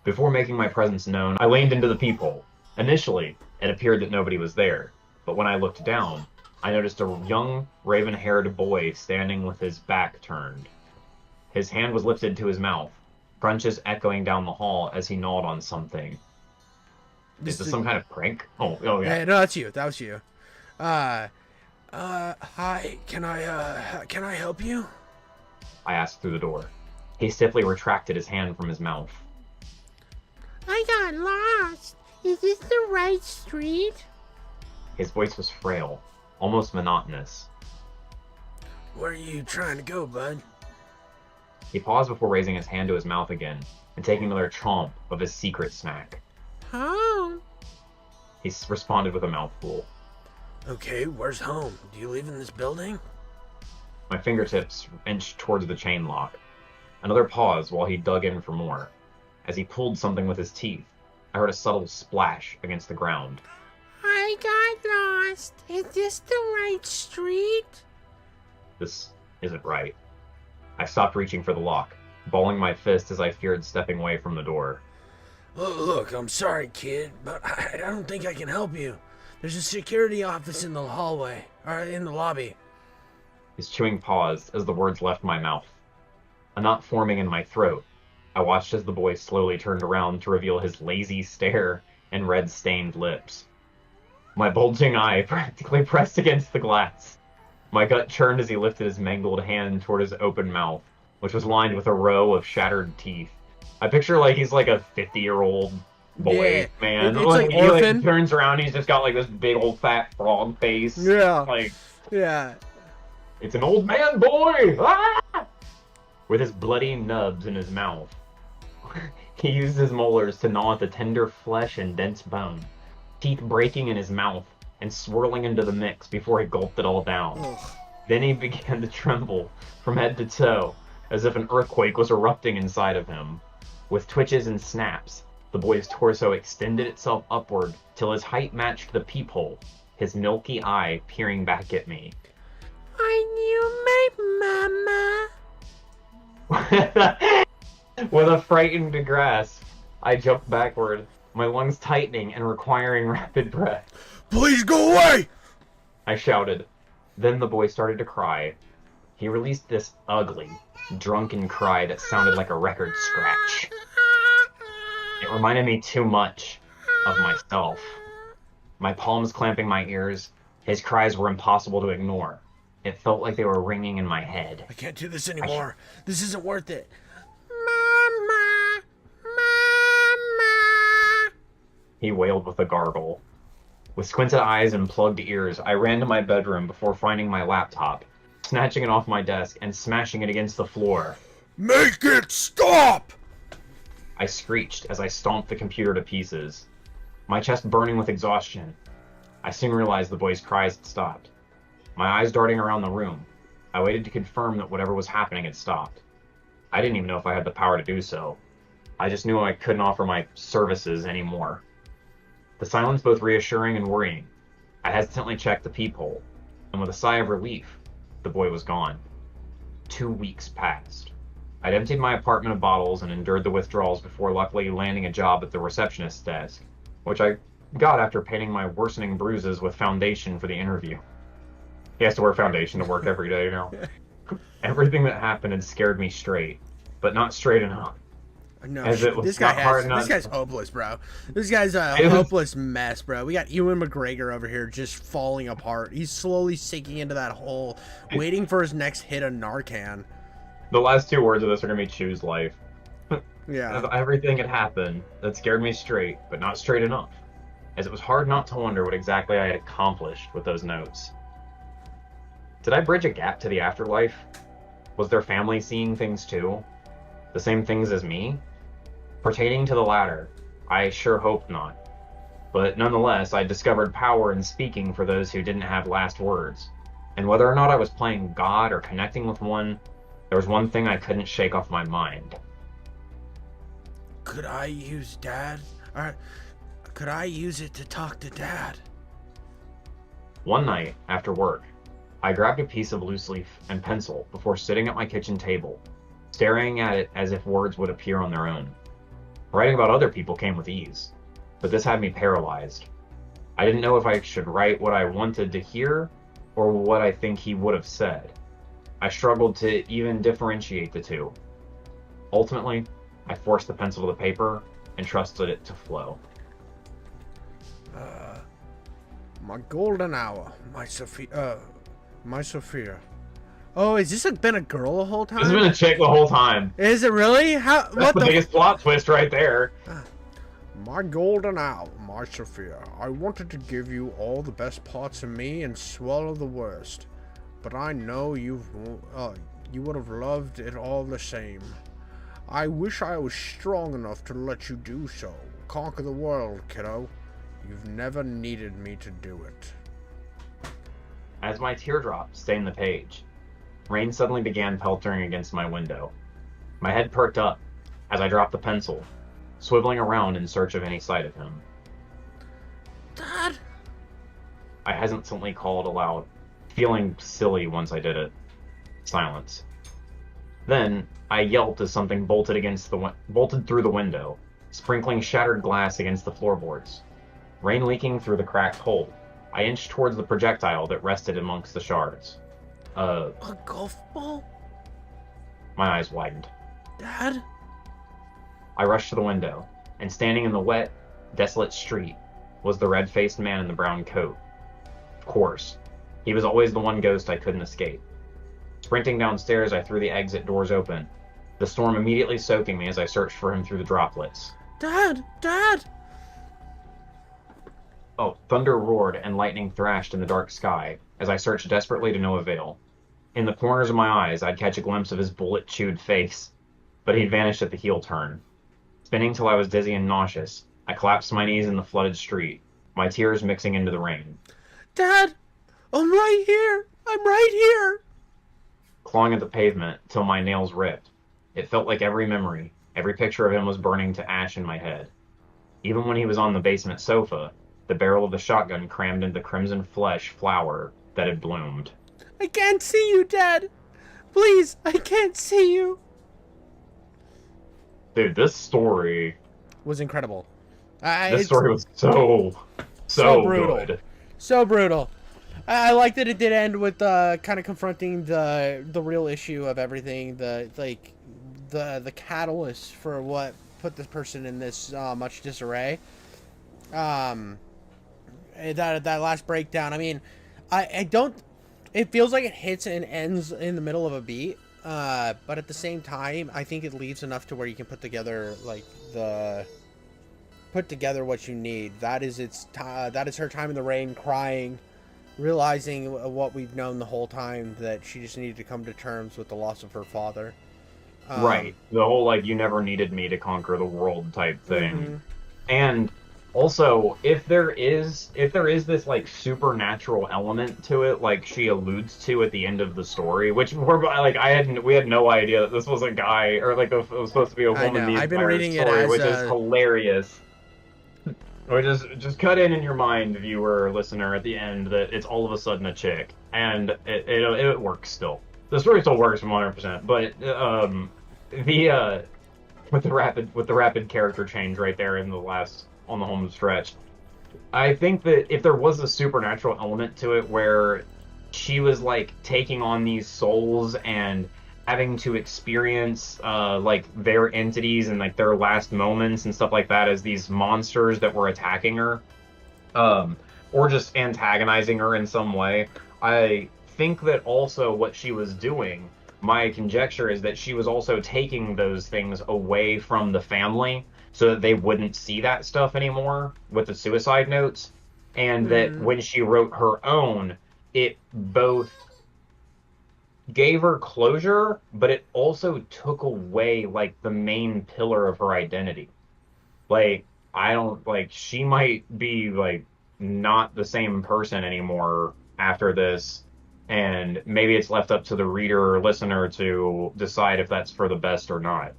Before making my presence known, I leaned into the peephole. Initially, it appeared that nobody was there, but when I looked down, I noticed a young, raven-haired boy standing with his back turned. His hand was lifted to his mouth, crunches echoing down the hall as he gnawed on something. Is this some kind of prank? Oh yeah. No, that's you. That was you. Hi. Can I help you? I asked through the door. He stiffly retracted his hand from his mouth. I got lost. Is this the right street? His voice was frail, almost monotonous. Where are you trying to go, bud? He paused before raising his hand to his mouth again and taking another chomp of his secret snack. Home. He responded with a mouthful. Okay, where's home? Do you live in this building? My fingertips inched towards the chain lock. Another pause while he dug in for more. As he pulled something with his teeth, I heard a subtle splash against the ground. I got lost. Is this the right street? This isn't right. I stopped reaching for the lock, balling my fist as I feared stepping away from the door. Look, I'm sorry, kid, but I don't think I can help you. There's a security office in the hallway, or in the lobby. His chewing paused as the words left my mouth. A knot forming in my throat, I watched as the boy slowly turned around to reveal his lazy stare and red-stained lips. My bulging eye practically pressed against the glass. My gut churned as he lifted his mangled hand toward his open mouth, which was lined with a row of shattered teeth. I picture like he's like a 50-year-old boy, man. It's like orphan. He turns around, he's just got like this big old fat frog face. Yeah. Yeah. It's an old man boy! Ah! With his bloody nubs in his mouth. He used his molars to gnaw at the tender flesh and dense bone, teeth breaking in his mouth and swirling into the mix before he gulped it all down. Ugh. Then he began to tremble from head to toe, as if an earthquake was erupting inside of him. With twitches and snaps, the boy's torso extended itself upward till his height matched the peephole, his milky eye peering back at me. I knew my mama. With a frightened grasp, I jumped backward, my lungs tightening and requiring rapid breath. Please go away! I shouted. Then the boy started to cry. He released this ugly, drunken cry that sounded like a record scratch. It reminded me too much of myself. My palms clamping my ears, his cries were impossible to ignore. It felt like they were ringing in my head. I can't do this anymore. This isn't worth it. Mama! He wailed with a gargle. With squinted eyes and plugged ears, I ran to my bedroom before finding my laptop, snatching it off my desk and smashing it against the floor. Make it stop! I screeched as I stomped the computer to pieces, my chest burning with exhaustion. I soon realized the boy's cries had stopped. My eyes darting around the room, I waited to confirm that whatever was happening had stopped. I didn't even know if I had the power to do so. I just knew I couldn't offer my services anymore. The silence both reassuring and worrying. I hesitantly checked the peephole, and with a sigh of relief, the boy was gone. 2 weeks passed. I'd emptied my apartment of bottles and endured the withdrawals before luckily landing a job at the receptionist's desk, which I got after painting my worsening bruises with foundation for the interview. He has to wear foundation to work every day now. Everything that happened had scared me straight, but not straight enough. No, As it was this guy not hard has, enough. this guy's hopeless, bro. This guy's a It was- hopeless mess, bro. We got Ewan McGregor over here just falling apart. He's slowly sinking into that hole, waiting for his next hit of Narcan. The last 2 words of this are going to be choose life. Yeah. Everything had happened that scared me straight, but not straight enough, as it was hard not to wonder what exactly I had accomplished with those notes. Did I bridge a gap to the afterlife? Was their family seeing things too? The same things as me? Pertaining to the latter, I sure hoped not. But nonetheless, I discovered power in speaking for those who didn't have last words, And whether or not I was playing God or connecting with one, there was one thing I couldn't shake off my mind. Could I use Dad? Or could I use it to talk to Dad? One night, after work, I grabbed a piece of loose leaf and pencil before sitting at my kitchen table, staring at it as if words would appear on their own. Writing about other people came with ease, but this had me paralyzed. I didn't know if I should write what I wanted to hear or what I think he would have said. I struggled to even differentiate the two. Ultimately, I forced the pencil to the paper and trusted it to flow. My golden hour, my Sophia. Oh, is this been a girl the whole time? This has been a chick the whole time. Is it really? How? That's What the biggest plot twist right there. My golden hour, my Sophia. I wanted to give you all the best parts of me and swallow the worst, but I know you would have loved it all the same. I wish I was strong enough to let you do so. Conquer the world, kiddo. You've never needed me to do it. As my teardrop stained the page, rain suddenly began peltering against my window. My head perked up as I dropped the pencil, swiveling around in search of any sight of him. Dad? I hesitantly called aloud, feeling silly once I did it. Silence. Then I yelped as something bolted through the window, sprinkling shattered glass against the floorboards. Rain leaking through the cracked hole, I inched towards the projectile that rested amongst the shards. A golf ball? My eyes widened. Dad? I rushed to the window, and standing in the wet, desolate street was the red-faced man in the brown coat. Of course, he was always the one ghost I couldn't escape. Sprinting downstairs, I threw the exit doors open, the storm immediately soaking me as I searched for him through the droplets. Dad! Dad! Oh, thunder roared and lightning thrashed in the dark sky as I searched desperately to no avail. In the corners of my eyes, I'd catch a glimpse of his bullet-chewed face, but he'd vanished at the heel turn. Spinning till I was dizzy and nauseous, I collapsed to my knees in the flooded street, my tears mixing into the rain. Dad! I'm right here! I'm right here! Clawing at the pavement till my nails ripped, it felt like every memory, every picture of him was burning to ash in my head. Even when he was on the basement sofa, the barrel of the shotgun crammed into the crimson flesh flower that had bloomed. I can't see you, Dad! Please, I can't see you! Dude, this story Was incredible. This story was so brutal. good. So brutal. I like that it did end with kind of confronting the real issue of everything, the catalyst for what put this person in this much disarray. That last breakdown. I mean, I don't. It feels like it hits and ends in the middle of a beat, but at the same time, I think it leaves enough to where you can put together what you need. That is that is her time in the rain, crying, realizing what we've known the whole time, that she just needed to come to terms with the loss of her father. Right. The whole, like, you never needed me to conquer the world type thing. Mm-hmm. And also, if there is this, like, supernatural element to it, like she alludes to at the end of the story, which we had no idea that this was a guy, or like it was supposed to be a woman. The I've been entire reading story, it as which is hilarious. Or just cut in your mind, viewer, listener, at the end that it's all of a sudden a chick, and it works still. The story still works 100%, but with the rapid character change right there on the home stretch, I think that if there was a supernatural element to it where she was like taking on these souls and having to experience like their entities and like their last moments and stuff like that as these monsters that were attacking her, or just antagonizing her in some way, I think that also what she was doing, my conjecture is that she was also taking those things away from the family so that they wouldn't see that stuff anymore with the suicide notes, and that when she wrote her own, it both gave her closure, but it also took away like the main pillar of her identity. Like, she might be like not the same person anymore after this, and maybe it's left up to the reader or listener to decide if that's for the best or not.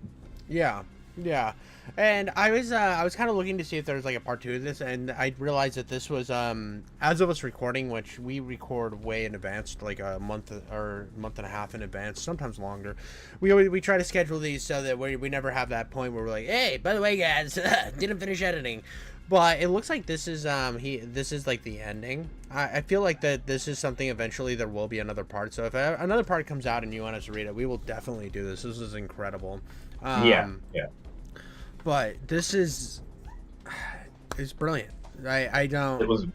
Yeah, yeah. And I was kind of looking to see if there was like a part 2 of this, and I realized that this was as of us recording, which we record way in advance, like a month or month and a half in advance, sometimes longer. We try to schedule these so that we never have that point where we're like, hey, by the way, guys, didn't finish editing. But it looks like this is this is like the ending. I feel like that this is something eventually there will be another part. So if another part comes out and you want us to read it, we will definitely do this. This is incredible. Yeah. But this is it's brilliant. I don't. It was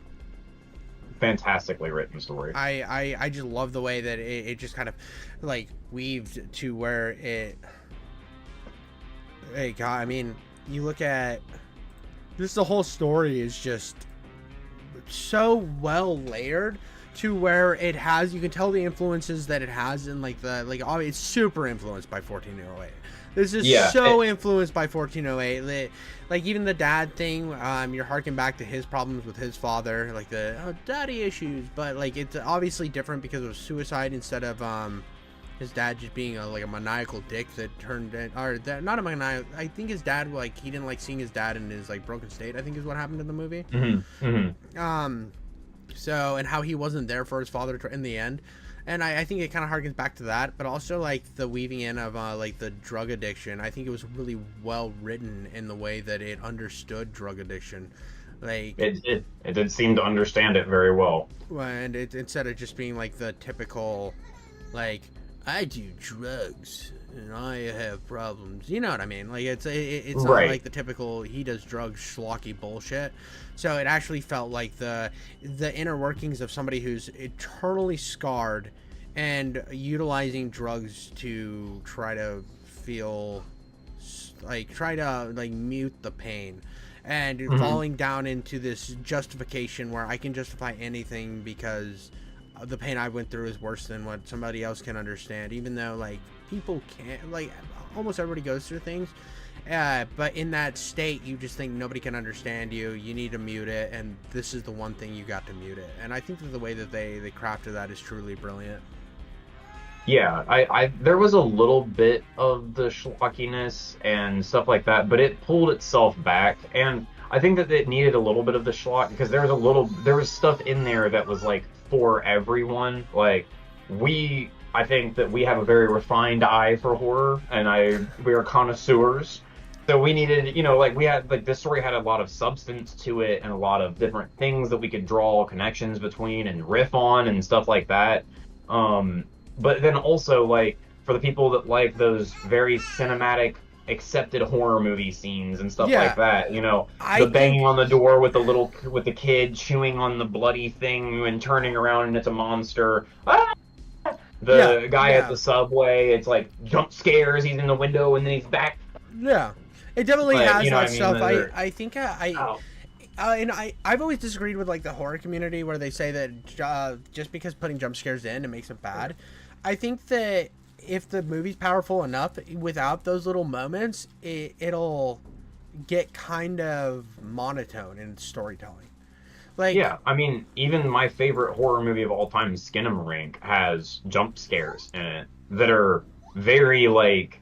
fantastically written story. I just love the way that it just kind of like weaved to where it. Hey God, I mean, you look at this. The whole story is just so well layered to where it has. You can tell the influences that it has in like it's super influenced by 1408. This is influenced by 1408. Like even the dad thing, you're harking back to his problems with his father, like the daddy issues, but like it's obviously different because of suicide instead of his dad just being like a maniacal dick that turned in, or that, not a maniacal. I think his dad, like, he didn't like seeing his dad in his like broken state, I think is what happened in the movie. So, and how he wasn't there for his father in the end. And I think it kind of harkens back to that, but also like the weaving in of like the drug addiction. I think it was really well written in the way that it understood drug addiction. Like it did seem to understand it very well. And instead of just being like the typical, like, I do drugs and I have problems. You know what I mean? Like it's not like the typical he does drugs schlocky bullshit. So it actually felt like the inner workings of somebody who's eternally scarred and utilizing drugs to try to feel like mute the pain, and falling down into this justification where I can justify anything because the pain I went through is worse than what somebody else can understand, even though like people can't, like almost everybody goes through things, but in that state you just think nobody can understand you, you need to mute it, and this is the one thing you got to mute it. And I think that the way that they crafted that is truly brilliant. Yeah, I there was a little bit of the schlockiness and stuff like that, but it pulled itself back, and I think that it needed a little bit of the schlock because there was stuff in there that was like for everyone. Like I think that we have a very refined eye for horror, and we are connoisseurs. So we needed, like we had, like this story had a lot of substance to it and a lot of different things that we could draw connections between and riff on and stuff like that. But then also, like, for the people that like those very cinematic accepted horror movie scenes and stuff like that, the banging on the door with the kid chewing on the bloody thing and turning around and it's a monster. The guy at the subway, it's like jump scares, he's in the window and then he's back. Yeah, it definitely has that stuff. I think and I've always disagreed with like the horror community where they say that just because putting jump scares in, it makes it bad. I think that if the movie's powerful enough, without those little moments, it'll get kind of monotone in storytelling. Like, yeah, I mean, even my favorite horror movie of all time, Skinamarink, has jump scares in it that are very, like,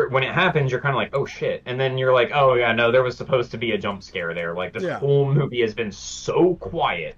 when it happens, you're kind of like, oh shit, and then you're like, oh yeah, no, there was supposed to be a jump scare there. Like, this whole movie has been so quiet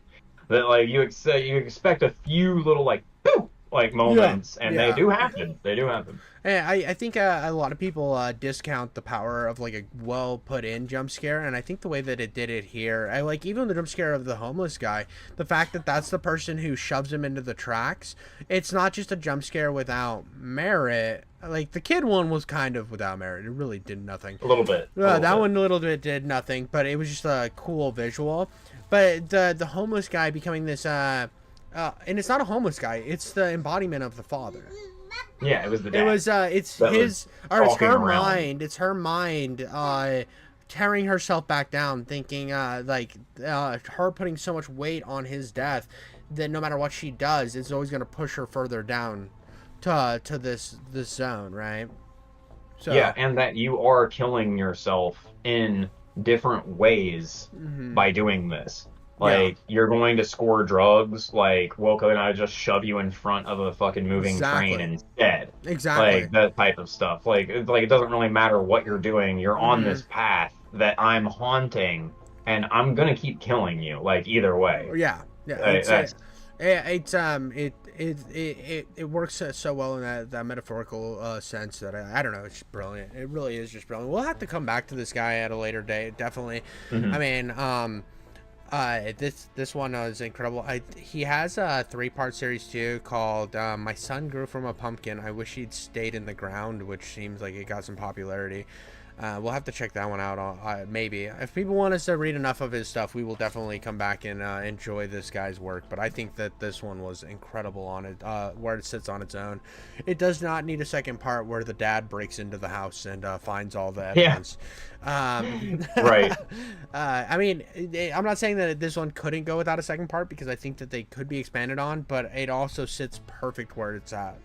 that, like, you expect a few little, like, boop, like, moments, and they do happen. They do happen. I think a lot of people discount the power of like a well put in jump scare, and I think the way that it did it here, I like even the jump scare of the homeless guy, the fact that that's the person who shoves him into the tracks. It's not just a jump scare without merit. Like the kid one was kind of without merit. It really did nothing. A little bit. That one a little bit did nothing, but it was just a cool visual. But the homeless guy becoming this and it's not a homeless guy, it's the embodiment of the father. Yeah, it was the dad. It was it's her mind tearing herself back down, thinking her putting so much weight on his death that no matter what she does, it's always going to push her further down to this zone, right? So yeah, and that you are killing yourself in different ways by doing this. Like, you're going to score drugs, like, well, can I just shove you in front of a fucking moving train instead? Exactly. Like, that type of stuff. Like, it doesn't really matter what you're doing. You're on this path that I'm haunting, and I'm gonna keep killing you, like, either way. Yeah. It works so well in that metaphorical sense that I don't know, it's just brilliant. It really is just brilliant. We'll have to come back to this guy at a later date, definitely. I mean, this one is incredible. He has a 3-part series too called My Son Grew from a Pumpkin. I Wish He'd Stayed in the Ground, which seems like it got some popularity. We'll have to check that one out. Maybe if people want us to read enough of his stuff, we will definitely come back and enjoy this guy's work. But I think that this one was incredible on it, where it sits on its own. It does not need a second part where the dad breaks into the house and finds all the evidence. Right. I mean, I'm not saying that this one couldn't go without a second part, because I think that they could be expanded on, but it also sits perfect where it's at.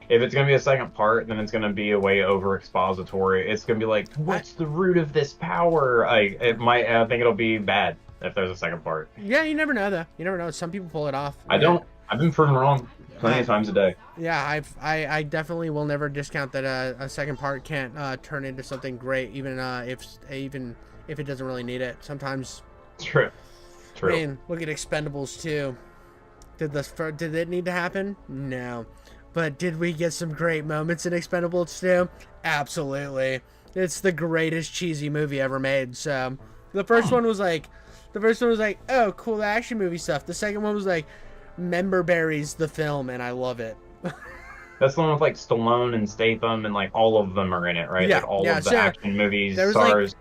If it's going to be a second part, then it's going to be a way over expository. It's going to be like, what's the root of this power? I think it'll be bad if there's a second part. Yeah, you never know, though. You never know. Some people pull it off. I've been proven wrong plenty of times a day. Yeah, I definitely will never discount that a second part can't turn into something great, even if it doesn't really need it. Sometimes. True. I mean, look at Expendables 2. Did it need to happen? No. But did we get some great moments in Expendables 2? Absolutely. It's the greatest cheesy movie ever made. So the first one was like, oh, cool action movie stuff. The second one was like, member berries the film, and I love it. That's the one with like Stallone and Statham, and like all of them are in it, right? Yeah, like all of the action movies, there was stars.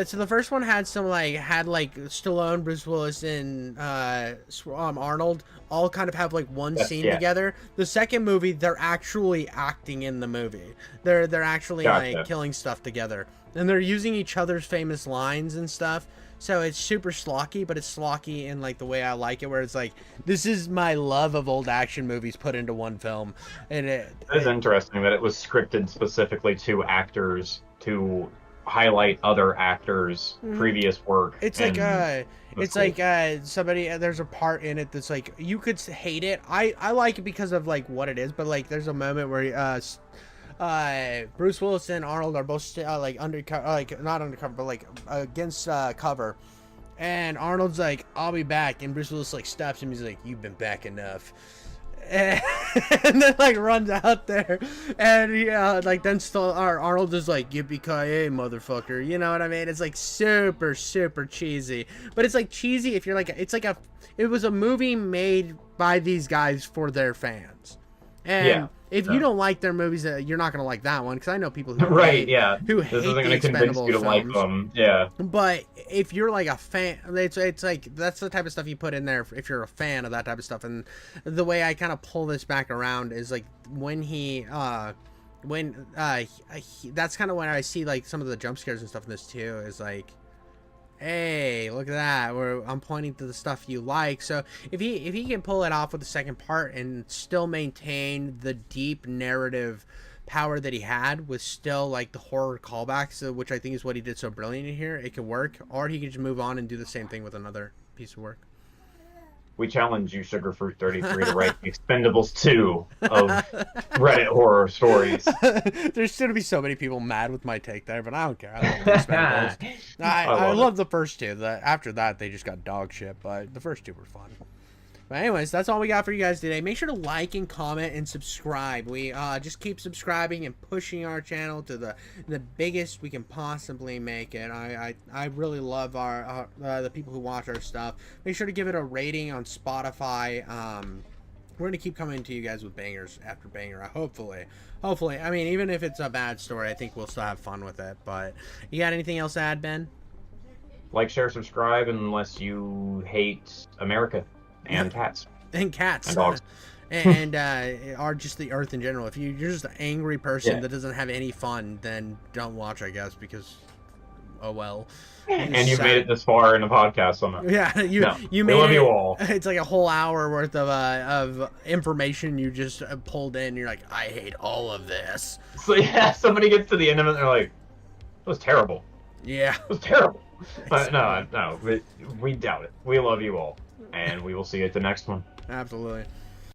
So the first one had Stallone, Bruce Willis, and Arnold all kind of have like one scene together. The second movie, they're actually acting in the movie. They're actually like killing stuff together, and they're using each other's famous lines and stuff. So it's super schlocky, but it's schlocky in like the way I like it, where it's like, this is my love of old action movies put into one film. And it is interesting that it was scripted specifically to actors to highlight other actors' previous work. It's like somebody, there's a part in it that's like, you could hate it. I like it because of like what it is, but like there's a moment where Bruce Willis and Arnold are both like undercover, like not undercover, but like against cover, and Arnold's like, "I'll be back," and Bruce Willis like stops him. He's like, "You've been back enough," and then like runs out there, and then Arnold is like, "Yippee-ki-yay, motherfucker," you know what I mean? It's like super cheesy, but it's like cheesy if you're like, it was a movie made by these guys for their fans, and if you don't like their movies, you're not gonna like that one, because I know people who hate this isn't gonna convince you to like them. Yeah. But if you're like a fan, it's like that's the type of stuff you put in there if you're a fan of that type of stuff. And the way I kind of pull this back around is like when that's kind of when I see like some of the jump scares and stuff in this too, is like, hey, look at that, where I'm pointing to the stuff you like. So if he can pull it off with the second part and still maintain the deep narrative power that he had with still like the horror callbacks, which I think is what he did so brilliant in here, it could work. Or he could just move on and do the same thing with another piece of work. We challenge you, Sugarfruit33, to write the Expendables 2 of Reddit horror stories. There's going to be so many people mad with my take there, but I don't care. I love the Expendables. I love the first two. After that, they just got dog shit, but the first two were fun. But anyways, that's all we got for you guys today. Make sure to like and comment and subscribe. We just keep subscribing and pushing our channel to the biggest we can possibly make it. I really love the people who watch our stuff. Make sure to give it a rating on Spotify. We're gonna keep coming to you guys with bangers after banger. Hopefully. I mean, even if it's a bad story, I think we'll still have fun with it. But you got anything else to add, Ben? Like, share, subscribe, unless you hate America. And cats. And cats. And dogs. And are just the earth in general. If you're just an angry person that doesn't have any fun, then don't watch, I guess, because, oh well. And you've made it this far in the podcast somehow. Yeah, you made love it. You all. It's like a whole hour worth of information you just pulled in. You're like, I hate all of this. So yeah, somebody gets to the end of it and they're like, it was terrible. Yeah. It was terrible. But no, we doubt it. We love you all, and we will see you at the next one. Absolutely.